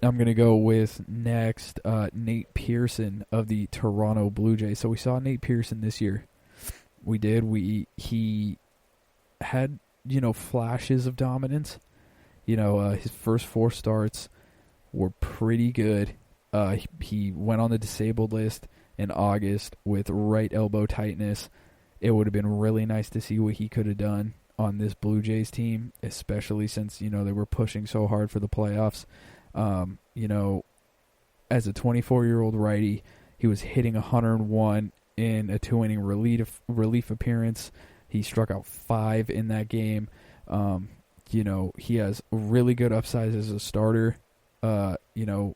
going to go with next Nate Pearson of the Toronto Blue Jays. So we saw Nate Pearson this year. We did. He had flashes of dominance. His first 4 starts were pretty good. He went on the disabled list in August with right elbow tightness. It would have been really nice to see what he could have done on this Blue Jays team, especially since, they were pushing so hard for the playoffs. As a 24-year-old righty, he was hitting 101 in a 2-inning relief appearance. He struck out 5 in that game. He has really good upside as a starter. We'll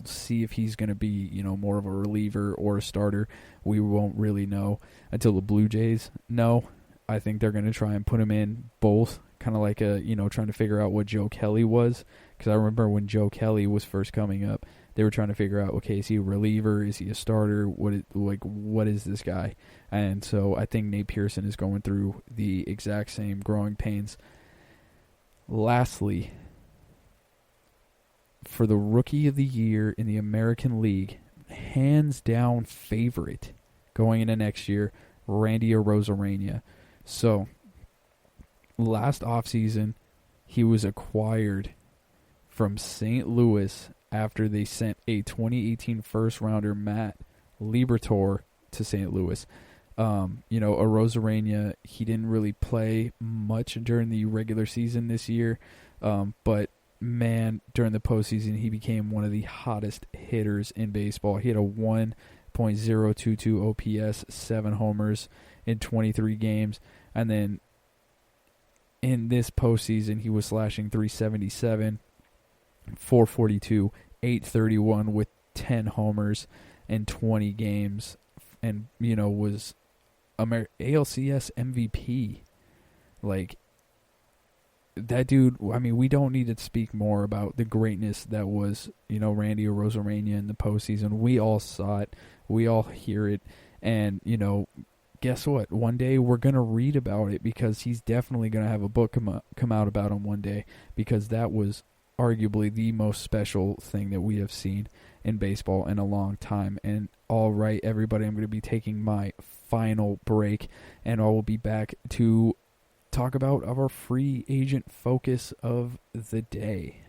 see if he's going to be, more of a reliever or a starter. We won't really know until the Blue Jays know. I think they're going to try and put him in both, kind of like trying to figure out what Joe Kelly was. Because I remember when Joe Kelly was first coming up, they were trying to figure out, okay, is he a reliever? Is he a starter? What is this guy? And so I think Nate Pearson is going through the exact same growing pains. Lastly, for the Rookie of the Year in the American League, hands down favorite going into next year, Randy Arozarena. So, last offseason, he was acquired from St. Louis after they sent a 2018 first-rounder, Matt Liberatore, to St. Louis. Arozarena, he didn't really play much during the regular season this year, but, man, during the postseason, he became one of the hottest hitters in baseball. He had a 1.022 OPS, 7 homers in 23 games, and then in this postseason, he was slashing .377, 442, 831 with 10 homers in 20 games, and was ALCS MVP. Like, that dude, I mean, we don't need to speak more about the greatness that was, Randy Arozarena in the postseason. We all saw it. We all hear it. And, guess what? One day we're going to read about it because he's definitely going to have a book come out about him one day, because that was arguably the most special thing that we have seen in baseball in a long time. And all right, everybody, I'm going to be taking my final break, and I will be back to talk about our free agent focus of the day.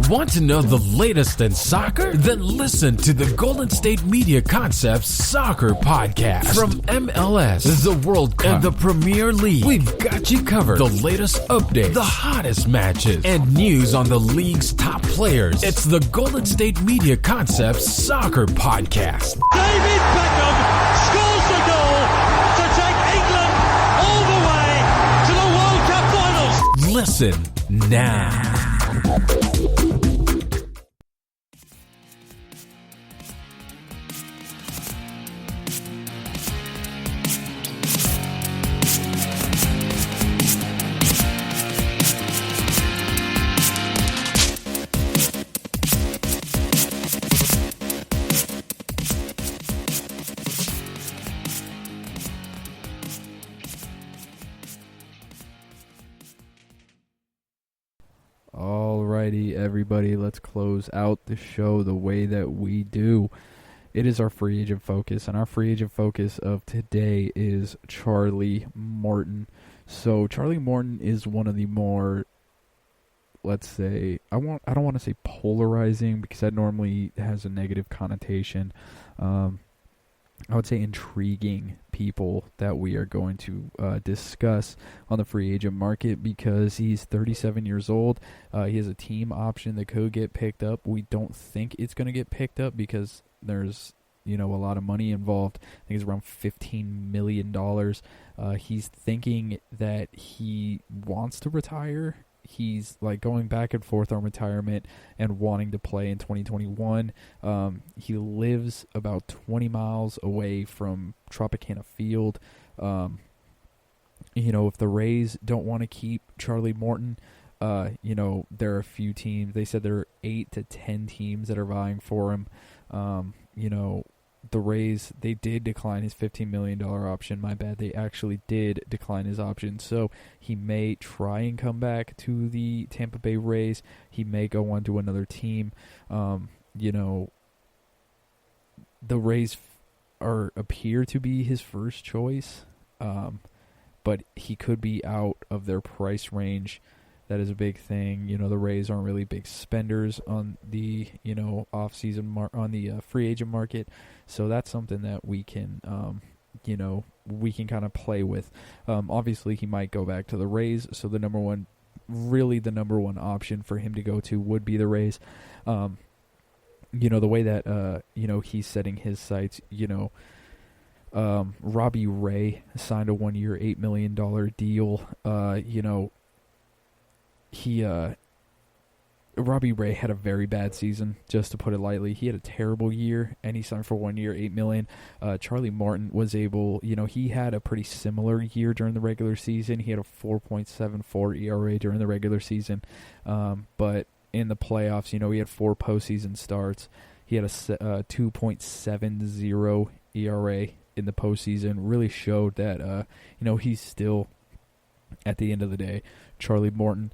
Want to know the latest in soccer? Then listen to the Golden State Media Concepts Soccer Podcast. From MLS, the World Cup, and the Premier League, we've got you covered. The latest updates, the hottest matches, and news on the league's top players. It's the Golden State Media Concepts Soccer Podcast. David Beckham scores the goal to take England all the way to the World Cup finals. Listen now. Alrighty, everybody, let's close out the show the way that we do. It is our free agent focus, and our free agent focus of today is Charlie Morton. So Charlie Morton is one of the more, let's say, I don't want to say polarizing, because that normally has a negative connotation. I would say intriguing people that we are going to discuss on the free agent market, because he's 37 years old. He has a team option that could get picked up. We don't think it's going to get picked up because there's, a lot of money involved. I think it's around $15 million. He's thinking that he wants to retire. He's like going back and forth on retirement and wanting to play in 2021. He lives about 20 miles away from Tropicana Field. If the Rays don't want to keep Charlie Morton, there are a few teams. They said there are 8 to 10 teams that are vying for him. The Rays, they did decline his $15 million option. My bad. They actually did decline his option. So he may try and come back to the Tampa Bay Rays. He may go on to another team. The Rays appear to be his first choice. But he could be out of their price range. That is a big thing. The Rays aren't really big spenders on the, off-season on the free agent market. So that's something that we can, we can kind of play with. Obviously, he might go back to the Rays. So the number one option for him to go to would be the Rays. The way that, he's setting his sights, Robbie Ray signed a 1-year, $8 million deal. Robbie Ray had a very bad season, just to put it lightly. He had a terrible year, and he signed for 1 year, $8 million. Charlie Morton was able, he had a pretty similar year during the regular season. He had a 4.74 ERA during the regular season, but in the playoffs, he had 4 postseason starts. He had a 2.70 ERA in the postseason. Really showed that, he's still, at the end of the day, Charlie Morton.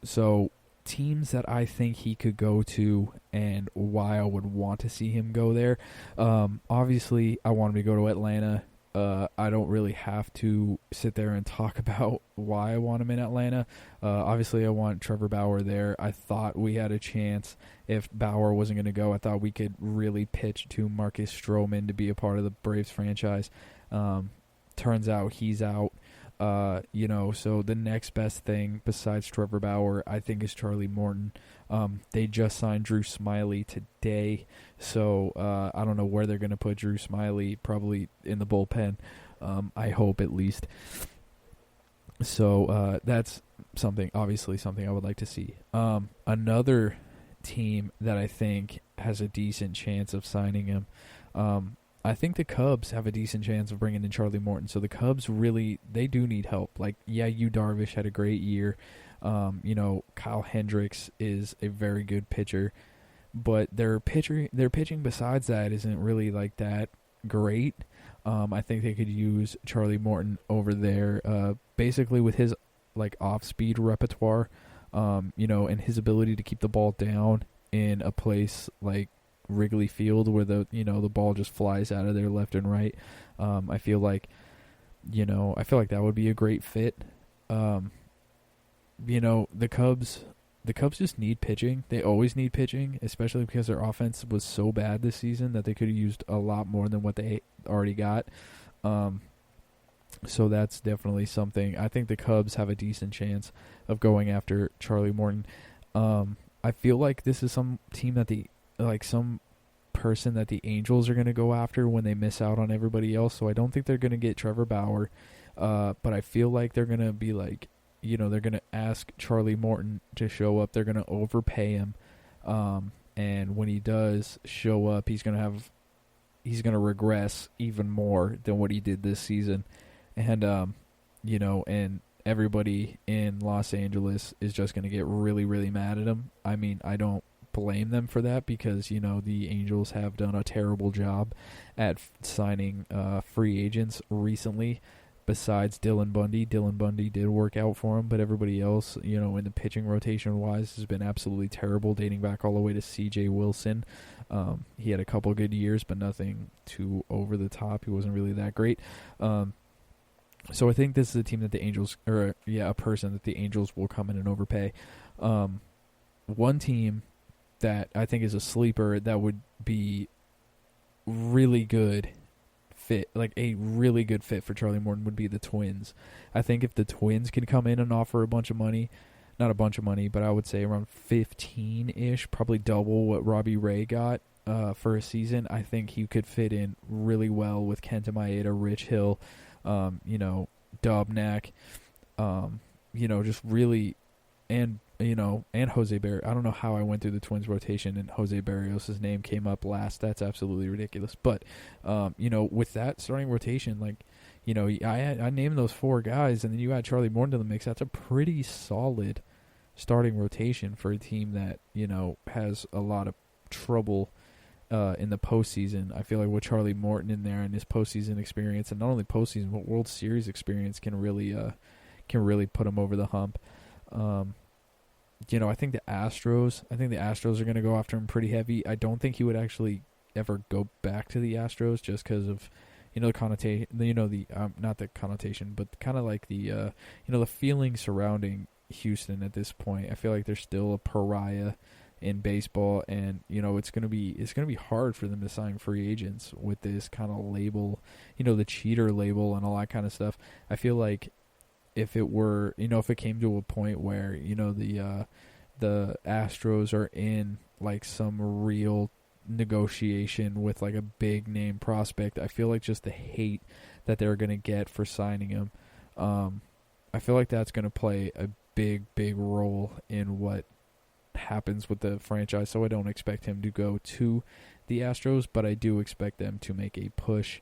So teams that I think he could go to and why I would want to see him go there. Obviously, I want him to go to Atlanta. I don't really have to sit there and talk about why I want him in Atlanta. Obviously, I want Trevor Bauer there. I thought we had a chance if Bauer wasn't going to go. I thought we could really pitch to Marcus Stroman to be a part of the Braves franchise. Turns out he's out. So the next best thing besides Trevor Bauer, I think, is Charlie Morton. They just signed Drew Smyly today, so I don't know where they're going to put Drew Smyly, probably in the bullpen, I hope at least. So that's obviously something I would like to see. Another team that I think has a decent chance of signing him, I I think the Cubs have a decent chance of bringing in Charlie Morton. So the Cubs really, they do need help. Like, yeah, Yu Darvish had a great year. Kyle Hendricks is a very good pitcher, but their pitching besides that isn't really like that great. I think they could use Charlie Morton over there, basically with his like off-speed repertoire, and his ability to keep the ball down in a place like Wrigley Field where the ball just flies out of there left and right. I feel like that would be a great fit. The Cubs just need pitching. They always need pitching, especially because their offense was so bad this season that they could have used a lot more than what they already got. So that's definitely something. I think the Cubs have a decent chance of going after Charlie Morton. I feel like this is some team that some person that the Angels are going to go after when they miss out on everybody else. So I don't think they're going to get Trevor Bauer. But I feel like they're going to be like, they're going to ask Charlie Morton to show up. They're going to overpay him. And when he does show up, he's going to regress even more than what he did this season. And, and everybody in Los Angeles is just going to get really, really mad at him. I mean, I don't blame them for that because, the Angels have done a terrible job at signing free agents recently. Besides Dylan Bundy. Dylan Bundy did work out for him, but everybody else, in the pitching rotation-wise has been absolutely terrible, dating back all the way to C.J. Wilson. He had a couple good years, but nothing too over the top. He wasn't really that great. So I think this is a team that the Angels, a person that the Angels will come in and overpay. One team that I think is a sleeper that would be really good fit, like a really good fit for Charlie Morton, would be the Twins. I think if the Twins can come in and offer a bunch of money, not a bunch of money, but I would say around 15-ish, probably double what Robbie Ray got for a season, I think he could fit in really well with Kenta Maeda, Rich Hill, Dobnak, just really, and Jose Barrios. I don't know how I went through the Twins rotation and Jose Barrios' name came up last. That's absolutely ridiculous. But, with that starting rotation, I named those four guys, and then you add Charlie Morton to the mix. That's a pretty solid starting rotation for a team that, has a lot of trouble in the postseason. I feel like with Charlie Morton in there and his postseason experience, and not only postseason but World Series experience, can really put him over the hump. I think the Astros are going to go after him pretty heavy. I don't think he would actually ever go back to the Astros just because of, the connotation, not the connotation, but kind of like the, the feeling surrounding Houston at this point. I feel like they're still a pariah in baseball, and, it's going to be hard for them to sign free agents with this kind of label, the cheater label and all that kind of stuff. I feel like if it were, if it came to a point where, the Astros are in like some real negotiation with like a big name prospect, I feel like just the hate that they're going to get for signing him, I feel like that's going to play a big, big role in what happens with the franchise. So I don't expect him to go to the Astros, but I do expect them to make a push.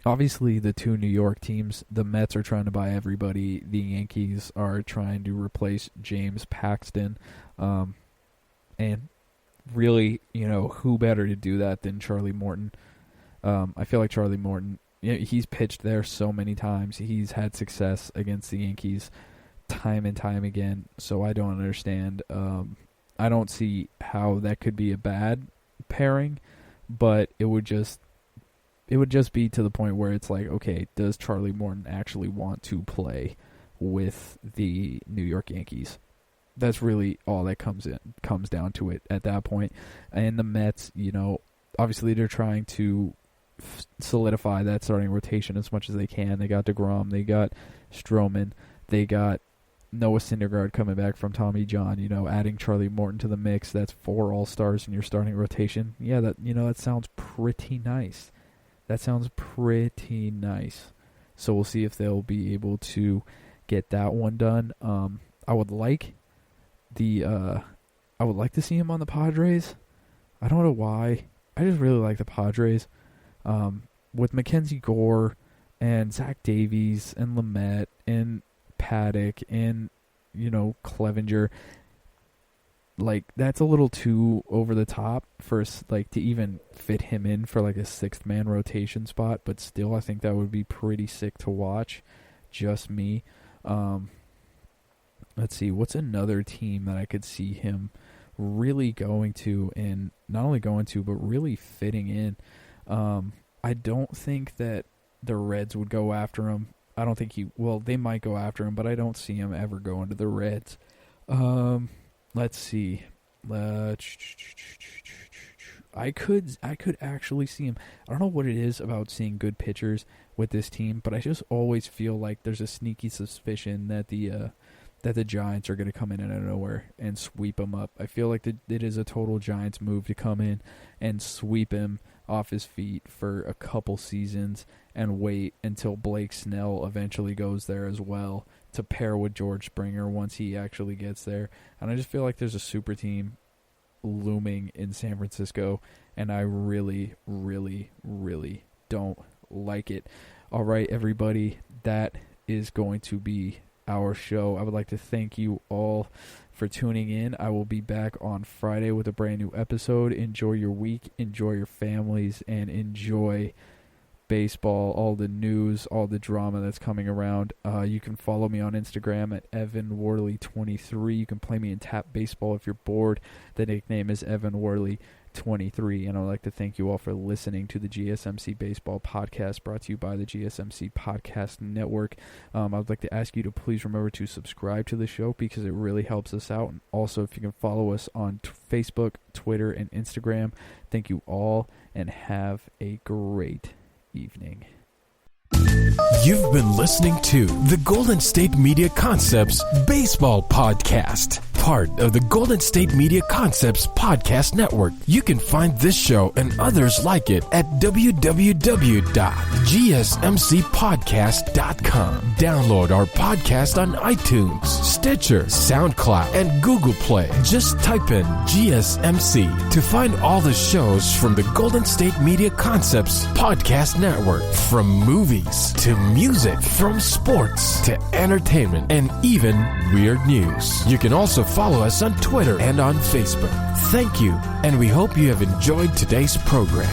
Obviously, the two New York teams, the Mets are trying to buy everybody. The Yankees are trying to replace James Paxton. And really, who better to do that than Charlie Morton? I feel like Charlie Morton, he's pitched there so many times. He's had success against the Yankees time and time again. So I don't understand. I don't see how that could be a bad pairing, but it would just be to the point where it's like, okay, does Charlie Morton actually want to play with the New York Yankees? That's really all that comes down to it at that point. And the Mets, obviously they're trying to solidify that starting rotation as much as they can. They got DeGrom, they got Stroman, they got Noah Syndergaard coming back from Tommy John, adding Charlie Morton to the mix. That's 4 all-stars in your starting rotation. Yeah, that sounds pretty nice. So we'll see if they'll be able to get that one done. I would like to see him on the Padres. I don't know why. just really like the Padres. With Mackenzie Gore and Zach Davies and Lamet and Paddock and, Clevenger, like, that's a little too over the top for, like, to even fit him in for, like, a sixth-man rotation spot, but still I think that would be pretty sick to watch. Just me. Let's see, what's another team that I could see him really going to, and not only going to, but really fitting in? I don't think that the Reds would go after him. I don't think they might go after him, but I don't see him ever going to the Reds. Let's see. I could actually see him. I don't know what it is about seeing good pitchers with this team, but I just always feel like there's a sneaky suspicion that the Giants are going to come in out of nowhere and sweep him up. I feel like it is a total Giants move to come in and sweep him off his feet for a couple seasons and wait until Blake Snell eventually goes there as well to pair with George Springer once he actually gets there. And I just feel like there's a super team looming in San Francisco, and I really, really, really don't like it. All right, everybody, that is going to be our show. I would like to thank you all for tuning in. I will be back on Friday with a brand new episode. Enjoy your week, enjoy your families, and enjoy baseball, all the news, all the drama that's coming around. You can follow me on Instagram at EvanWorley23. You can play me in Tap Baseball if you're bored. The nickname is EvanWorley23, and I'd like to thank you all for listening to the GSMC Baseball Podcast, brought to you by the GSMC Podcast Network. I'd like to ask you to please remember to subscribe to the show because it really helps us out. And also, if you can follow us on Facebook, Twitter, and Instagram. Thank you all, and have a great evening. You've been listening to the Golden State Media Concepts Baseball Podcast, part of the Golden State Media Concepts Podcast Network. You can find this show and others like it at www.gsmcpodcast.com. Download our podcast on iTunes, Stitcher, SoundCloud, and Google Play. Just type in GSMC to find all the shows from the Golden State Media Concepts Podcast Network. From movies to music, from sports to entertainment, and even weird news. You can also follow us on Twitter and on Facebook. Thank you, and we hope you have enjoyed today's program.